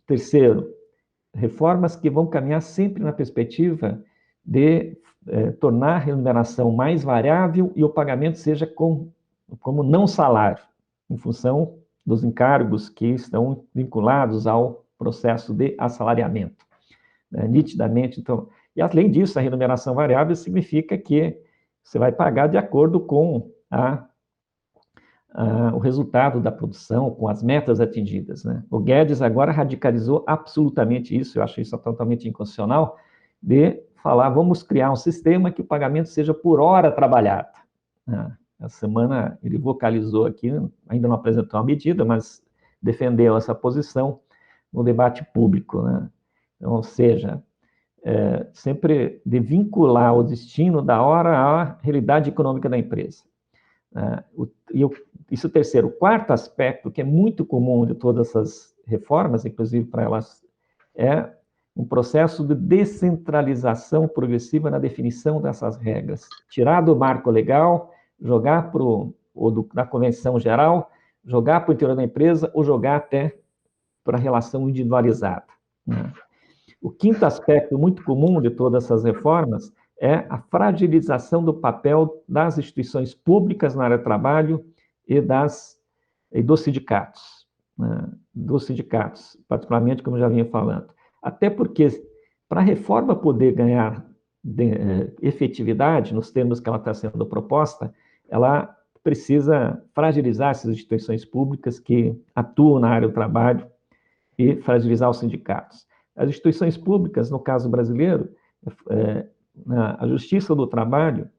Terceiro, reformas que vão caminhar sempre na perspectiva de tornar a remuneração mais variável e o pagamento seja como não salário, em função dos encargos que estão vinculados ao processo de assalariamento. Nitidamente, então, e além disso, a remuneração variável significa que você vai pagar de acordo com o resultado da produção, com as metas atingidas, né? O Guedes agora radicalizou absolutamente isso, eu acho isso totalmente inconstitucional, de falar, vamos criar um sistema que o pagamento seja por hora trabalhada. Essa semana ele vocalizou aqui, ainda não apresentou uma medida, mas defendeu essa posição no debate público, né? Então, ou seja, sempre de vincular o destino da hora à realidade econômica da empresa. Isso terceiro. O quarto aspecto, que é muito comum de todas essas reformas, inclusive para elas, é um processo de descentralização progressiva na definição dessas regras. Tirar do marco legal, jogar da convenção geral, jogar para o interior da empresa ou jogar até para a relação individualizada. Né? O quinto aspecto muito comum de todas essas reformas é a fragilização do papel das instituições públicas na área de trabalho e dos sindicatos, né? Dos sindicatos, particularmente, como eu já vinha falando. Até porque, para a reforma poder ganhar efetividade, nos termos que ela está sendo proposta, ela precisa fragilizar essas instituições públicas que atuam na área do trabalho e fragilizar os sindicatos. As instituições públicas, no caso brasileiro, a Justiça do Trabalho,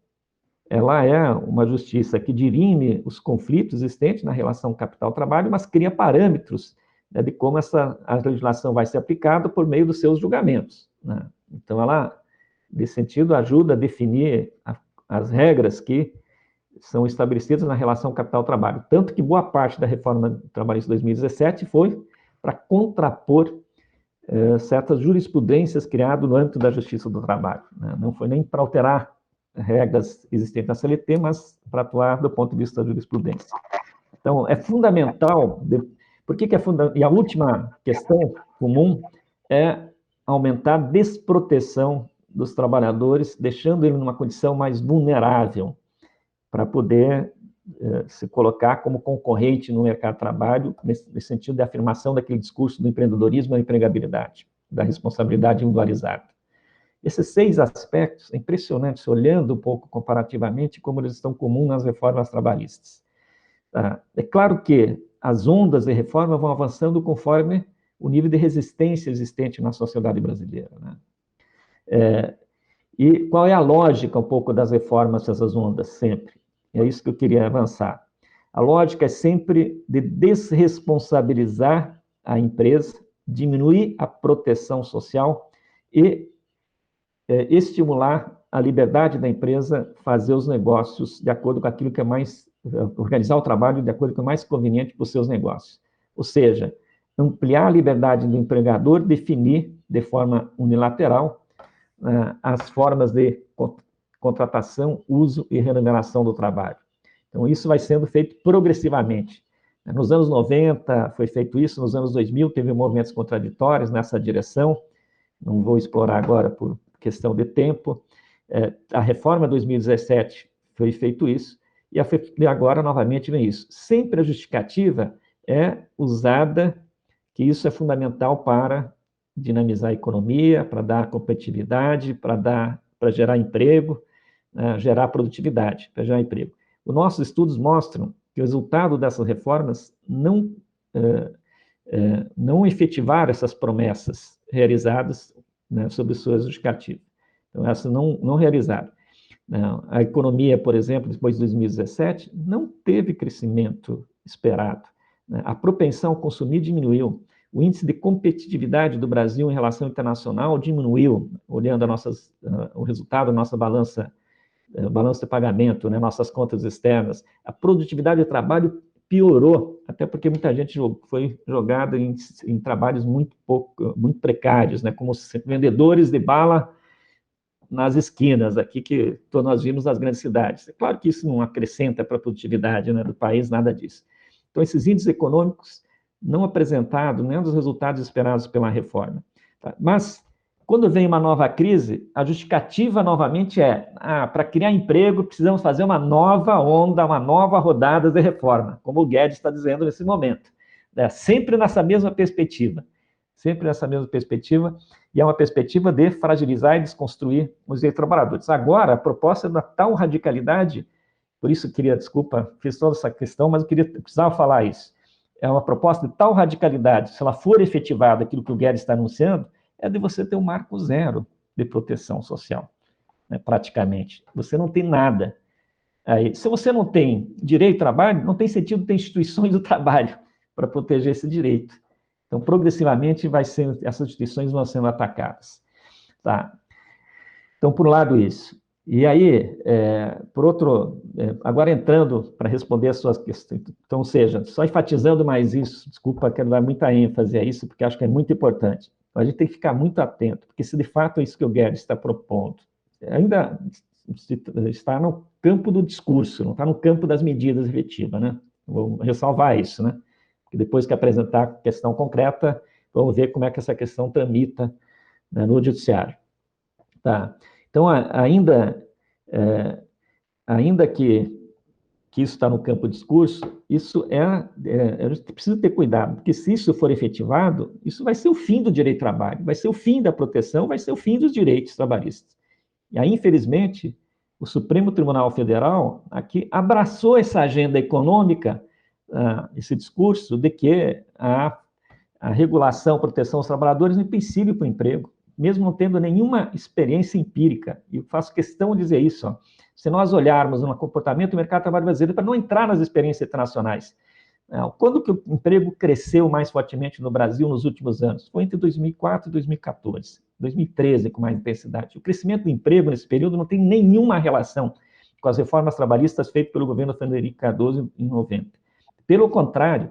ela é uma justiça que dirime os conflitos existentes na relação capital-trabalho, mas cria parâmetros, né, de como a legislação vai ser aplicada por meio dos seus julgamentos, né? Então, ela, nesse sentido, ajuda a definir as regras que são estabelecidas na relação capital-trabalho. Tanto que boa parte da reforma trabalhista de 2017 foi para contrapor certas jurisprudências criadas no âmbito da Justiça do Trabalho, né? Não foi nem para alterar regras existentes na CLT, mas para atuar do ponto de vista da jurisprudência. Então, é fundamental, por que é fundamental? E a última questão comum é aumentar a desproteção dos trabalhadores, deixando ele numa condição mais vulnerável, para poder se colocar como concorrente no mercado de trabalho, nesse sentido de afirmação daquele discurso do empreendedorismo e da empregabilidade, da responsabilidade individualizada. Esses 6 aspectos, é impressionante, olhando um pouco comparativamente, como eles estão comuns nas reformas trabalhistas. É claro que as ondas de reforma vão avançando conforme o nível de resistência existente na sociedade brasileira, né? E qual é a lógica um pouco das reformas dessas ondas, sempre? É isso que eu queria avançar. A lógica é sempre de desresponsabilizar a empresa, diminuir a proteção social e estimular a liberdade da empresa fazer os negócios de acordo com aquilo que é mais, organizar o trabalho de acordo com o que é mais conveniente para os seus negócios. Ou seja, ampliar a liberdade do empregador, definir de forma unilateral as formas de contratação, uso e remuneração do trabalho. Então, isso vai sendo feito progressivamente. Nos anos 90 foi feito isso, nos anos 2000 teve movimentos contraditórios nessa direção, não vou explorar agora por questão de tempo. A reforma 2017 foi feito isso, e agora novamente vem isso. Sempre a justificativa é usada, que isso é fundamental para dinamizar a economia, para dar competitividade, para gerar emprego, gerar produtividade, para gerar emprego. Os nossos estudos mostram que o resultado dessas reformas não efetivaram essas promessas realizadas, né, sob sua justificativa. Então, essas não realizaram. A economia, por exemplo, depois de 2017, não teve crescimento esperado, né? A propensão a consumir diminuiu. O índice de competitividade do Brasil em relação internacional diminuiu, olhando o resultado da nossa balança de pagamento, né, nossas contas externas. A produtividade do trabalho piorou, até porque muita gente foi jogada em trabalhos muito precários, né, como vendedores de bala nas esquinas, aqui que nós vimos nas grandes cidades. É claro que isso não acrescenta para a produtividade, né, do país, nada disso. Então, esses índices econômicos não apresentados nenhum dos resultados esperados pela reforma. Tá? Mas, quando vem uma nova crise, a justificativa novamente é, para criar emprego precisamos fazer uma nova onda, uma nova rodada de reforma, como o Guedes está dizendo nesse momento. Sempre nessa mesma perspectiva. Sempre nessa mesma perspectiva, e é uma perspectiva de fragilizar e desconstruir os direitos trabalhadores. Agora, a proposta é da tal radicalidade, por isso desculpa, fiz toda essa questão, mas eu precisava falar isso. É uma proposta de tal radicalidade, se ela for efetivada, aquilo que o Guedes está anunciando, é de você ter um marco zero de proteção social, né, praticamente. Você não tem nada. Aí, se você não tem direito ao trabalho, não tem sentido ter instituições do trabalho para proteger esse direito. Então, progressivamente, essas instituições vão sendo atacadas. Tá? Então, por um lado, isso. E aí, por outro, agora entrando para responder as suas questões, então, ou seja, só enfatizando mais isso, desculpa, quero dar muita ênfase a isso, porque acho que é muito importante. A gente tem que ficar muito atento, porque se de fato é isso que o Guedes está propondo, ainda está no campo do discurso, não está no campo das medidas efetivas, né? Vou ressalvar isso, né? Porque depois que apresentar a questão concreta, vamos ver como é que essa questão tramita, né, no judiciário. Tá? Então, ainda que isso está no campo do discurso, isso a gente precisa ter cuidado, porque se isso for efetivado, isso vai ser o fim do direito do trabalho, vai ser o fim da proteção, vai ser o fim dos direitos trabalhistas. E aí, infelizmente, o Supremo Tribunal Federal aqui abraçou essa agenda econômica, esse discurso de que a regulação, a proteção aos trabalhadores é um empecilho para o emprego, mesmo não tendo nenhuma experiência empírica. E eu faço questão de dizer isso, ó. Se nós olharmos no comportamento do mercado de trabalho brasileiro, para não entrar nas experiências internacionais, quando que o emprego cresceu mais fortemente no Brasil nos últimos anos? Foi entre 2004 e 2014, 2013 com mais intensidade. O crescimento do emprego nesse período não tem nenhuma relação com as reformas trabalhistas feitas pelo governo Fernando Cardoso em 90. Pelo contrário,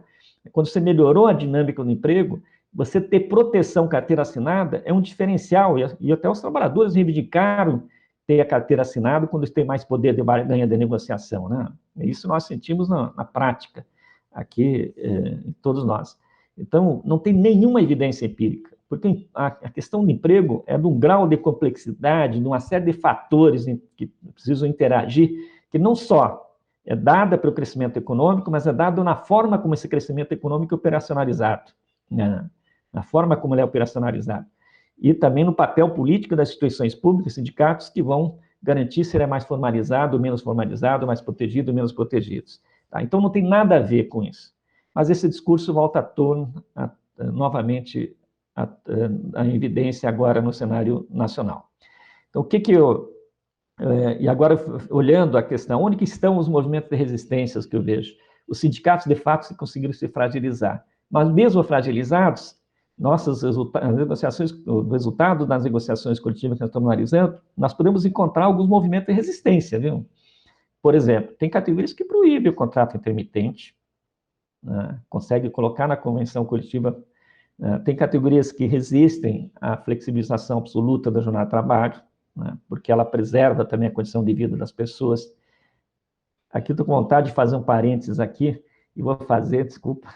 quando você melhorou a dinâmica do emprego, você ter proteção carteira assinada é um diferencial, e até os trabalhadores reivindicaram ter a carteira assinada quando tem mais poder de barganha de negociação, né? Isso nós sentimos na prática, aqui, todos nós. Então, não tem nenhuma evidência empírica, porque a questão do emprego é de um grau de complexidade, de uma série de fatores que precisam interagir, que não só é dada pelo crescimento econômico, mas é dado na forma como esse crescimento econômico é operacionalizado, né? Na forma como ele é operacionalizado. E também no papel político das instituições públicas, sindicatos, que vão garantir se ele é mais formalizado, menos formalizado, mais protegido, menos protegidos. Tá? Então, não tem nada a ver com isso. Mas esse discurso volta à tona, novamente, à evidência agora no cenário nacional. Então, o que eu... e agora, olhando a questão, onde que estão os movimentos de resistências que eu vejo? Os sindicatos, de fato, conseguiram se fragilizar. Mas mesmo fragilizados, nossas negociações, o resultado das negociações coletivas que nós estamos analisando, nós podemos encontrar alguns movimentos de resistência, viu? Por exemplo, tem categorias que proíbem o contrato intermitente, né? Consegue colocar na convenção coletiva, tem categorias que resistem à flexibilização absoluta da jornada de trabalho, né? Porque ela preserva também a condição de vida das pessoas. Aqui estou com vontade de fazer um parênteses aqui, e vou fazer, desculpa.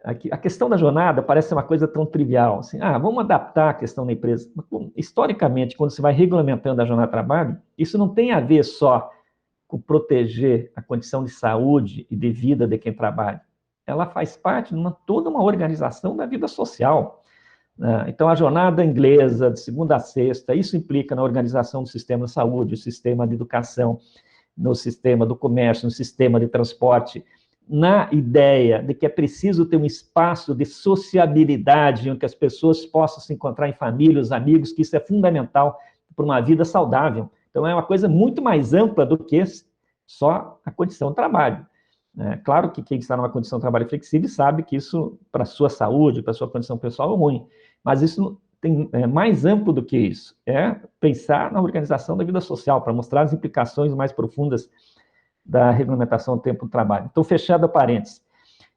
Aqui, a questão da jornada parece uma coisa tão trivial, assim, vamos adaptar a questão da empresa. Historicamente, quando se vai regulamentando a jornada de trabalho, isso não tem a ver só com proteger a condição de saúde e de vida de quem trabalha. Ela faz parte de toda uma organização da vida social, né? Então, a jornada inglesa, de segunda a sexta, isso implica na organização do sistema de saúde, do sistema de educação, no sistema do comércio, no sistema de transporte, na ideia de que é preciso ter um espaço de sociabilidade, em que as pessoas possam se encontrar em família, os amigos, que isso é fundamental para uma vida saudável. Então, é uma coisa muito mais ampla do que só a condição de trabalho. Claro que quem está numa condição de trabalho flexível sabe que isso, para a sua saúde, para a sua condição pessoal, é ruim. Mas isso é mais amplo do que isso. É pensar na organização da vida social, para mostrar as implicações mais profundas da regulamentação do tempo do trabalho. Então, fechado a parênteses,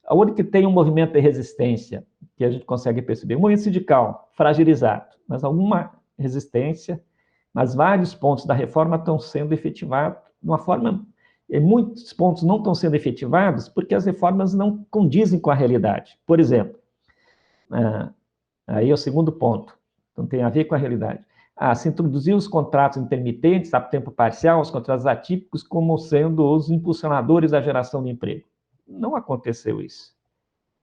onde que tem um movimento de resistência, que a gente consegue perceber? O movimento sindical, fragilizado, mas alguma resistência, mas vários pontos da reforma estão sendo efetivados de uma forma... muitos pontos não estão sendo efetivados porque as reformas não condizem com a realidade. Por exemplo, aí é o segundo ponto, então tem a ver com a realidade. Se introduziu os contratos intermitentes, a tempo parcial, os contratos atípicos, como sendo os impulsionadores da geração de emprego. Não aconteceu isso.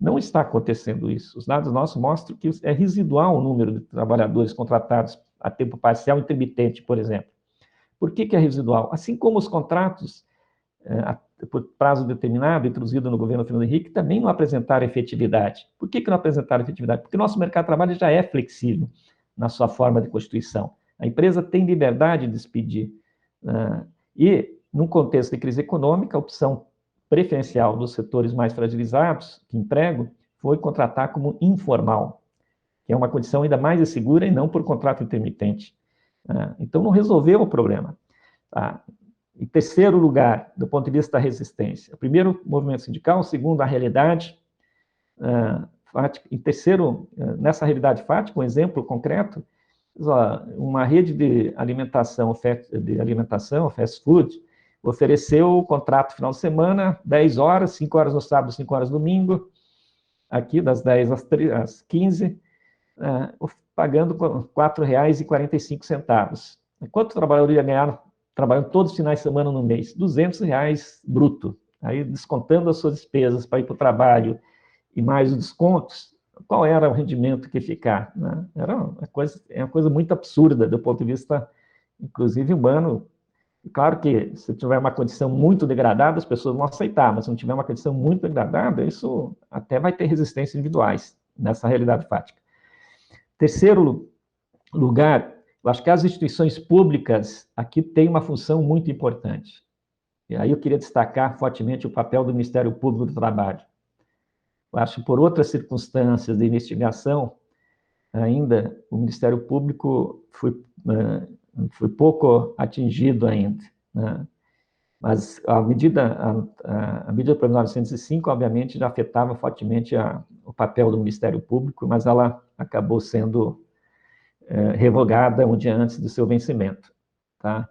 Não está acontecendo isso. Os dados nossos mostram que é residual o número de trabalhadores contratados a tempo parcial intermitente, por exemplo. Por que é residual? Assim como os contratos por prazo determinado, introduzido no governo Fernando Henrique, também não apresentaram efetividade. Por que não apresentaram efetividade? Porque o nosso mercado de trabalho já é flexível na sua forma de constituição. A empresa tem liberdade de despedir. E, num contexto de crise econômica, a opção preferencial dos setores mais fragilizados, que empregam, foi contratar como informal, que é uma condição ainda mais insegura e não por contrato intermitente. Então, não resolveu o problema. Em terceiro lugar, do ponto de vista da resistência, primeiro, o movimento sindical, o segundo, a realidade fática. Em terceiro, nessa realidade fática, um exemplo concreto, uma rede de alimentação, fast food, ofereceu o contrato final de semana, 10 horas, 5 horas no sábado, 5 horas no domingo, aqui das 10 às 15, pagando R$ 4,45. Quanto o trabalhador ia ganhar trabalhando todos os finais de semana no mês? R$ 200 bruto. Aí, descontando as suas despesas para ir para o trabalho e mais os descontos, qual era o rendimento que ia ficar? Né? Era uma coisa muito absurda do ponto de vista, inclusive, humano. E claro que, se tiver uma condição muito degradada, as pessoas vão aceitar, mas se não tiver uma condição muito degradada, isso até vai ter resistências individuais nessa realidade fática. Terceiro lugar, eu acho que as instituições públicas aqui têm uma função muito importante. E aí eu queria destacar fortemente o papel do Ministério Público do Trabalho. Eu acho que por outras circunstâncias de investigação, ainda o Ministério Público foi pouco atingido ainda, né? Mas a medida provisória 905, obviamente, já afetava fortemente o papel do Ministério Público, mas ela acabou sendo revogada um dia antes do seu vencimento, tá?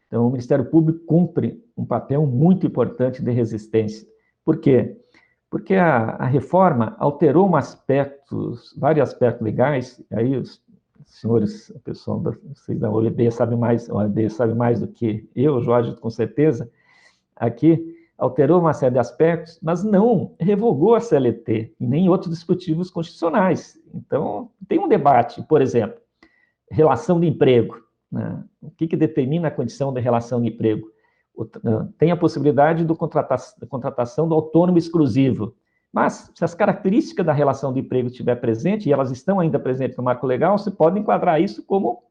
Então, o Ministério Público cumpre um papel muito importante de resistência. Por quê? Porque a reforma alterou vários aspectos legais, aí os senhores, o pessoal vocês da OAB sabe mais do que eu, Jorge, com certeza, aqui alterou uma série de aspectos, mas não revogou a CLT, e nem outros dispositivos constitucionais. Então, tem um debate, por exemplo, relação de emprego, né? O que determina a condição de relação de emprego? Tem a possibilidade da contratação do autônomo exclusivo, mas se as características da relação de emprego estiver presente, e elas estão ainda presentes no marco legal, você pode enquadrar isso como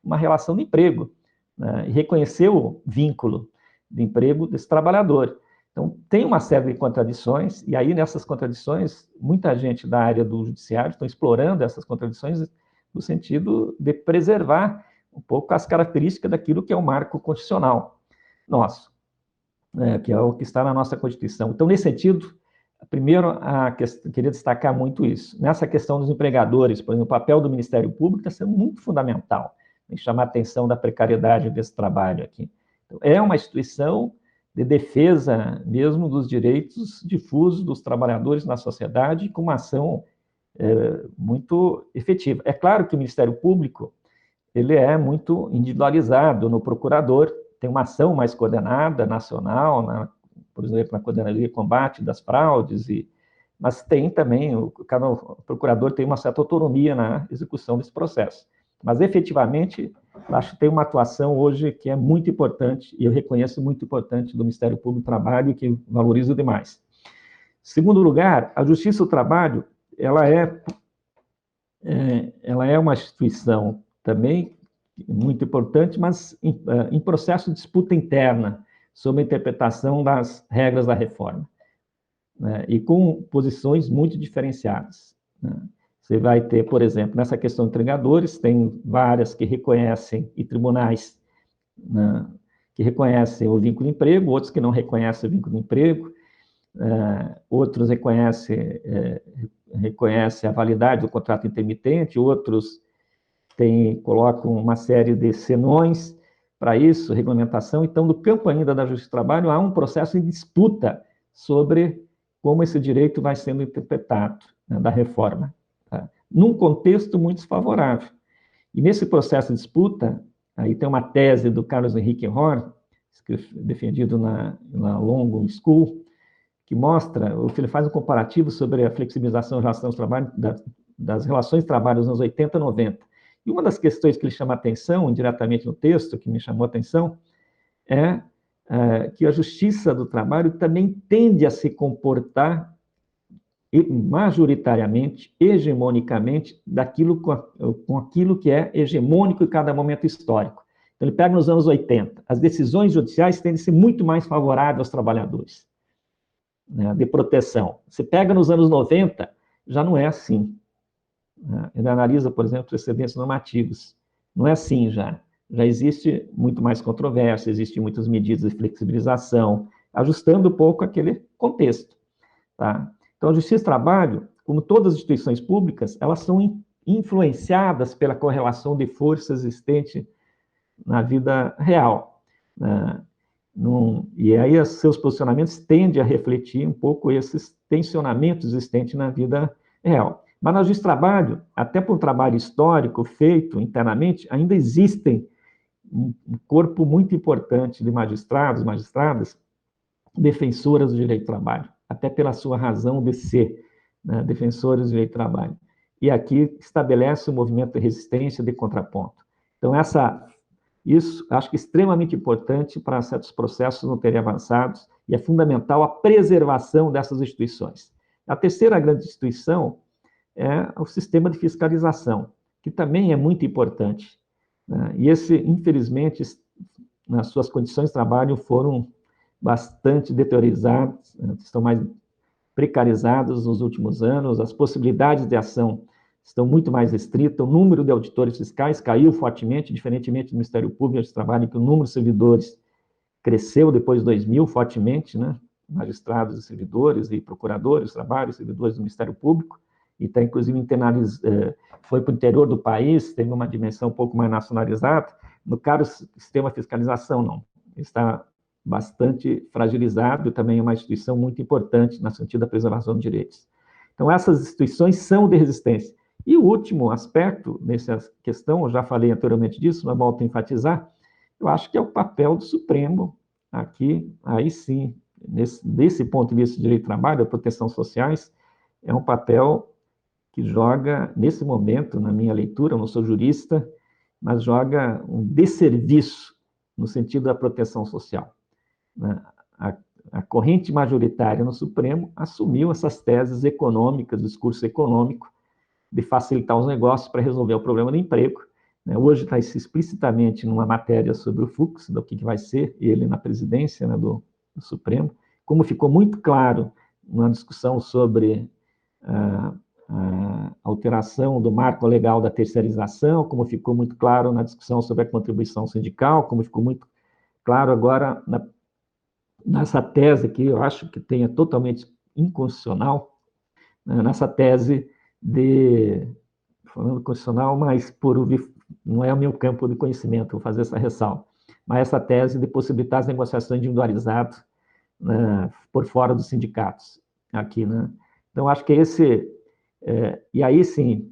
uma relação de emprego, né? E reconhecer o vínculo de emprego desse trabalhador. Então, tem uma série de contradições, e aí nessas contradições, muita gente da área do judiciário está explorando essas contradições no sentido de preservar um pouco as características daquilo que é o marco constitucional nosso, né, que é o que está na nossa Constituição. Então, nesse sentido, primeiro, queria destacar muito isso. Nessa questão dos empregadores, por exemplo, o papel do Ministério Público está sendo muito fundamental, em chamar a atenção da precariedade desse trabalho aqui. Então, é uma instituição de defesa mesmo dos direitos difusos dos trabalhadores na sociedade, com uma ação muito efetiva. É claro que o Ministério Público ele é muito individualizado no procurador, tem uma ação mais coordenada, nacional, por exemplo, na Coordenadoria de Combate das Fraudes, mas tem também, cada procurador tem uma certa autonomia na execução desse processo. Mas, efetivamente, acho que tem uma atuação hoje que é muito importante, e eu reconheço muito importante do Ministério Público do Trabalho, que valorizo demais. Segundo lugar, a Justiça do Trabalho, ela é uma instituição também muito importante, mas em processo de disputa interna sobre a interpretação das regras da reforma, né, e com posições muito diferenciadas, né. Você vai ter, por exemplo, nessa questão de entregadores, tem várias que reconhecem, e tribunais, né, que reconhecem o vínculo de emprego, outros que não reconhecem o vínculo de emprego, outros reconhecem a validade do contrato intermitente, outros colocam uma série de senões para isso, regulamentação. Então, no campo ainda da Justiça do Trabalho, há um processo de disputa sobre como esse direito vai sendo interpretado, né, da reforma, tá? Num contexto muito desfavorável. E nesse processo de disputa, aí tem uma tese do Carlos Henrique Rohr, defendido na London School, que mostra, ele faz um comparativo sobre a flexibilização em relação aos trabalhos, das relações de trabalho nos anos 80 e 90. E uma das questões que ele chama a atenção, indiretamente no texto, que me chamou a atenção, é que a Justiça do Trabalho também tende a se comportar majoritariamente, hegemonicamente, com aquilo que é hegemônico em cada momento histórico. Então, ele pega nos anos 80, as decisões judiciais tendem a ser muito mais favoráveis aos trabalhadores, né, de proteção. Você pega nos anos 90, já não é assim. Ele analisa, por exemplo, precedentes normativos. Não é assim já. Já existe muito mais controvérsia, existem muitas medidas de flexibilização, ajustando um pouco aquele contexto, tá? Então, a Justiça do Trabalho, como todas as instituições públicas, elas são influenciadas pela correlação de força existente na vida real, né? E aí, seus posicionamentos tendem a refletir um pouco esses tensionamentos existentes na vida real. Mas na Justiça do Trabalho, até por um trabalho histórico feito internamente, ainda existem um corpo muito importante de magistrados, magistradas, defensoras do direito do trabalho, até pela sua razão de ser, né, defensoras do direito do trabalho. E aqui estabelece o movimento de resistência, de contraponto. Então, isso acho que é extremamente importante para certos processos não terem avançados, e é fundamental a preservação dessas instituições. A terceira grande instituição é o sistema de fiscalização, que também é muito importante, né? E esse, infelizmente, nas suas condições de trabalho foram bastante deteriorizadas, estão mais precarizadas nos últimos anos, as possibilidades de ação estão muito mais restritas, o número de auditores fiscais caiu fortemente, diferentemente do Ministério Público de Trabalho, que o número de servidores cresceu depois de 2000 fortemente, né? Magistrados e servidores, e procuradores de trabalho, servidores do Ministério Público, e está, inclusive, foi para o interior do país, teve uma dimensão um pouco mais nacionalizada. No caso, o sistema de fiscalização, não. Está bastante fragilizado, e também é uma instituição muito importante no sentido da preservação de direitos. Então, essas instituições são de resistência. E o último aspecto nessa questão, eu já falei anteriormente disso, mas volto a enfatizar, eu acho que é o papel do Supremo aqui, aí sim, desse ponto de vista do direito do trabalho, da proteção sociais, é um papel que joga, nesse momento, na minha leitura, eu não sou jurista, mas joga um desserviço no sentido da proteção social. A corrente majoritária no Supremo assumiu essas teses econômicas, discurso econômico, de facilitar os negócios para resolver o problema do emprego. Hoje está explicitamente numa matéria sobre o Fux, do que vai ser ele na presidência, né, do Supremo, como ficou muito claro na discussão sobre a alteração do marco legal da terceirização, como ficou muito claro na discussão sobre a contribuição sindical, como ficou muito claro agora nessa tese que eu acho que é totalmente inconstitucional, né, nessa tese falando constitucional, mas não é o meu campo de conhecimento, vou fazer essa ressalva, mas essa tese de possibilitar as negociações individualizadas, né, por fora dos sindicatos, aqui, né? Então, acho que e aí sim,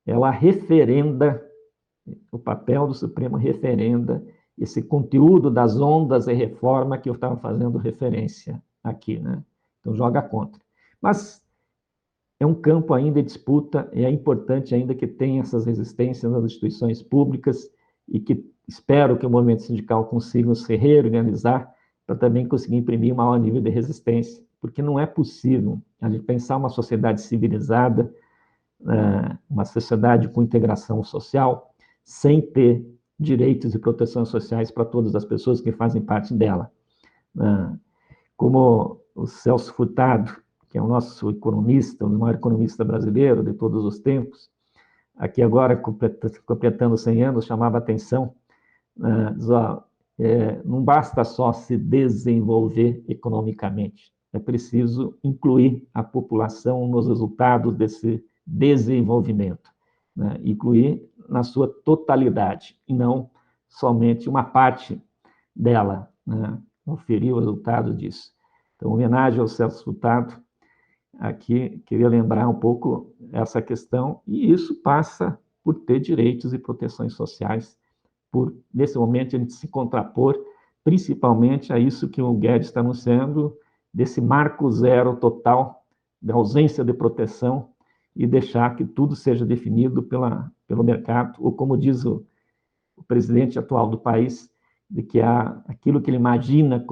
ela referenda, o papel do Supremo referenda esse conteúdo das ondas de reforma que eu estava fazendo referência aqui, né? Então, joga contra. Mas é um campo ainda de disputa, e é importante ainda que tenha essas resistências nas instituições públicas, e que espero que o movimento sindical consiga se reorganizar para também conseguir imprimir um maior nível de resistência, porque não é possível a gente pensar uma sociedade civilizada, uma sociedade com integração social, sem ter direitos e proteções sociais para todas as pessoas que fazem parte dela. Como o Celso Furtado, que é o nosso economista, o maior economista brasileiro de todos os tempos, aqui agora, completando 100 anos, chamava atenção, não basta só se desenvolver economicamente, é preciso incluir a população nos resultados desse desenvolvimento, né? Incluir na sua totalidade, e não somente uma parte dela, né? Conferir o resultado disso. Então, homenagem ao Celso Furtado, aqui queria lembrar um pouco essa questão, e isso passa por ter direitos e proteções sociais, nesse momento, a gente se contrapor, principalmente a isso que o Guedes está anunciando, desse marco zero total, da ausência de proteção, e deixar que tudo seja definido pelo mercado, ou como diz o presidente atual do país, de que aquilo que ele imagina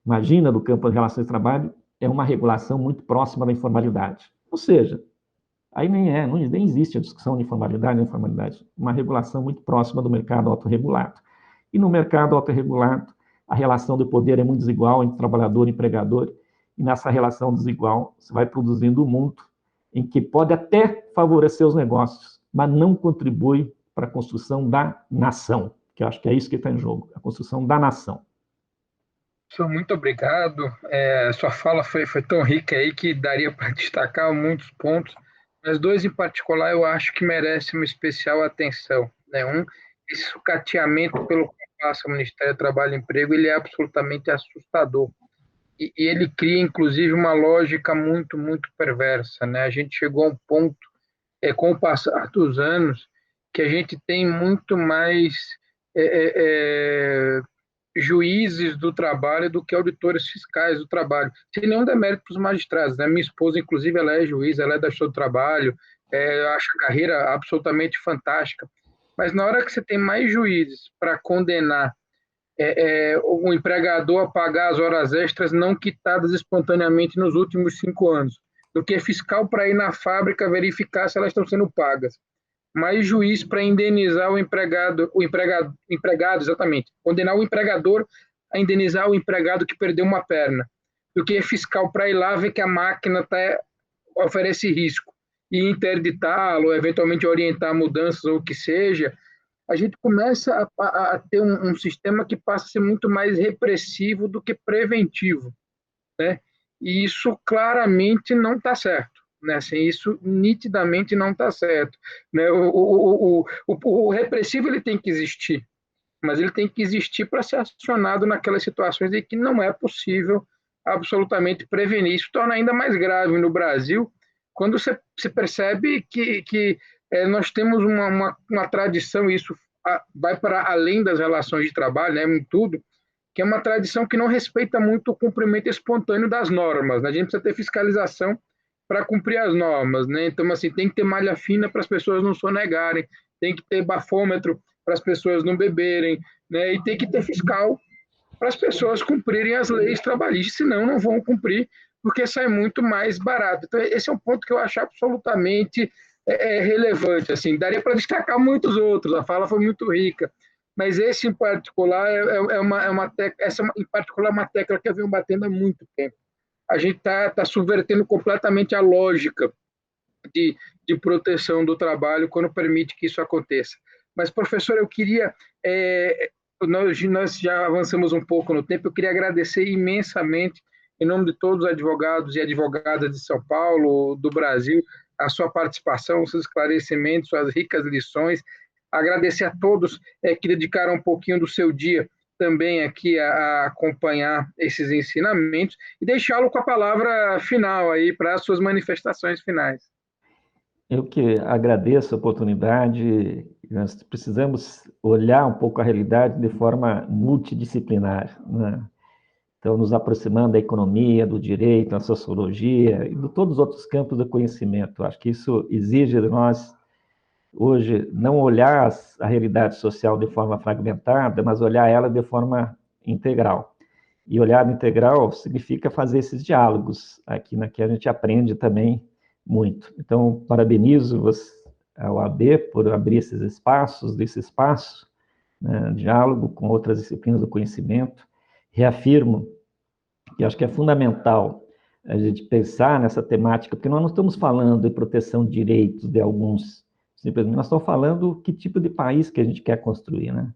imagina do campo de relações de trabalho é uma regulação muito próxima da informalidade. Ou seja, aí nem existe a discussão de informalidade e informalidade, uma regulação muito próxima do mercado autorregulado. E no mercado autorregulado, a relação do poder é muito desigual entre trabalhador e empregador, e nessa relação desigual, você vai produzindo um mundo em que pode até favorecer os negócios, mas não contribui para a construção da nação, que eu acho que é isso que está em jogo, a construção da nação. Professor, muito obrigado. Sua fala foi tão rica aí que daria para destacar muitos pontos, mas dois em particular eu acho que merecem uma especial atenção, né? Esse sucateamento pelo que passa o Ministério do Trabalho e Emprego, ele é absolutamente assustador. E ele cria, inclusive, uma lógica muito, muito perversa, né? A gente chegou a um ponto, com o passar dos anos, que a gente tem muito mais é, é, é, juízes do trabalho do que auditores fiscais do trabalho, sem nenhum demérito para os magistrados, né? Minha esposa, inclusive, ela é juiz, ela é da Justiça do Trabalho, eu acho a carreira absolutamente fantástica, mas na hora que você tem mais juízes para condenar o empregador a pagar as horas extras não quitadas espontaneamente nos últimos 5 anos, do que fiscal para ir na fábrica verificar se elas estão sendo pagas, mais juiz para indenizar o empregado, exatamente, condenar o empregador a indenizar o empregado que perdeu uma perna, do que fiscal para ir lá ver que a máquina oferece risco e interditá-lo, eventualmente orientar mudanças ou o que seja. A gente começa a ter um sistema que passa a ser muito mais repressivo do que preventivo, né? E isso claramente não está certo, né? Assim, isso nitidamente não está certo, né? O repressivo ele tem que existir, mas ele tem que existir para ser acionado naquelas situações em que não é possível absolutamente prevenir. Isso torna ainda mais grave no Brasil, quando você percebe que nós temos uma tradição, e isso vai para além das relações de trabalho, né, em tudo, que é uma tradição que não respeita muito o cumprimento espontâneo das normas, né? A gente precisa ter fiscalização para cumprir as normas, né? Então, assim, tem que ter malha fina para as pessoas não sonegarem, tem que ter bafômetro para as pessoas não beberem, né? E tem que ter fiscal para as pessoas cumprirem as leis trabalhistas, senão não vão cumprir, porque sai muito mais barato. Então, esse é um ponto que eu acho absolutamente relevante. Assim, daria para destacar muitos outros, a fala foi muito rica, mas esse em particular essa em particular é uma tecla que eu venho batendo há muito tempo. A gente está subvertendo completamente a lógica de, de proteção do trabalho quando permite que isso aconteça. Mas, professor, eu queria. Nós já avançamos um pouco no tempo, eu queria agradecer imensamente, em nome de todos os advogados e advogadas de São Paulo, do Brasil, a sua participação, os seus esclarecimentos, suas ricas lições. Agradecer a todos que dedicaram um pouquinho do seu dia também aqui a acompanhar esses ensinamentos e deixá-lo com a palavra final aí para as suas manifestações finais. Eu que agradeço a oportunidade. Nós precisamos olhar um pouco a realidade de forma multidisciplinar, né? Então, nos aproximando da economia, do direito, da sociologia e de todos os outros campos do conhecimento. Acho que isso exige de nós, hoje, não olhar a realidade social de forma fragmentada, mas olhar ela de forma integral. E olhar integral significa fazer esses diálogos, aqui que a gente aprende também muito. Então, parabenizo a OAB por abrir esses espaços, desse espaço, né, diálogo com outras disciplinas do conhecimento. Reafirmo que acho que é fundamental a gente pensar nessa temática, porque nós não estamos falando de proteção de direitos de alguns, simplesmente nós estamos falando que tipo de país que a gente quer construir, né?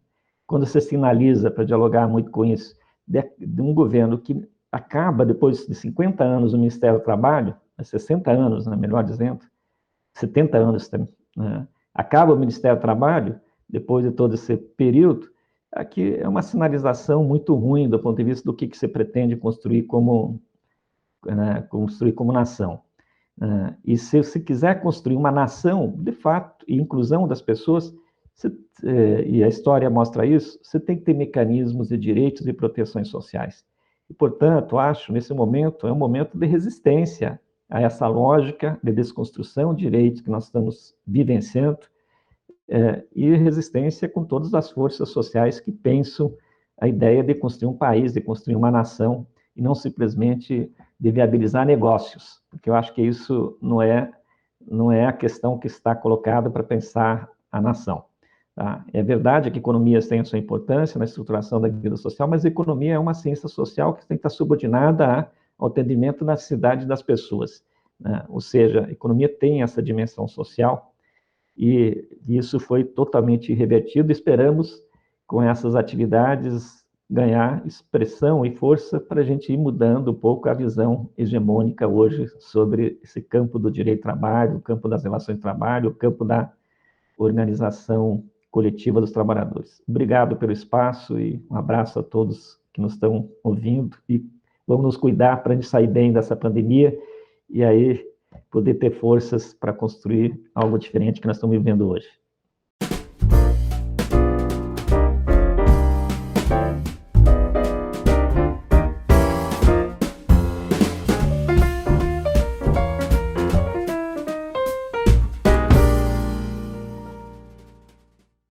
Quando você sinaliza, para dialogar muito com isso, de um governo que acaba, depois de 50 anos, o Ministério do Trabalho, 60 anos, né, melhor dizendo, 70 anos também, né? Acaba o Ministério do Trabalho, depois de todo esse período, aqui é uma sinalização muito ruim do ponto de vista do que você pretende construir como, né, construir como nação. E se você quiser construir uma nação, de fato, e inclusão das pessoas, e a história mostra isso, você tem que ter mecanismos de direitos e proteções sociais. E, portanto, acho, nesse momento, é um momento de resistência a essa lógica de desconstrução de direitos que nós estamos vivenciando, e resistência com todas as forças sociais que pensam a ideia de construir um país, de construir uma nação, e não simplesmente de viabilizar negócios, porque eu acho que isso não é a questão que está colocada para pensar a nação. Tá? É verdade que economias têm a sua importância na estruturação da vida social, mas a economia é uma ciência social que tem que estar subordinada ao atendimento da necessidade das pessoas, né? Ou seja, a economia tem essa dimensão social, e isso foi totalmente revertido. Esperamos, com essas atividades, ganhar expressão e força para a gente ir mudando um pouco a visão hegemônica hoje sobre esse campo do direito do trabalho, o campo das relações de trabalho, o campo da organização coletiva dos trabalhadores. Obrigado pelo espaço e um abraço a todos que nos estão ouvindo, e vamos nos cuidar para a gente sair bem dessa pandemia e aí poder ter forças para construir algo diferente que nós estamos vivendo hoje.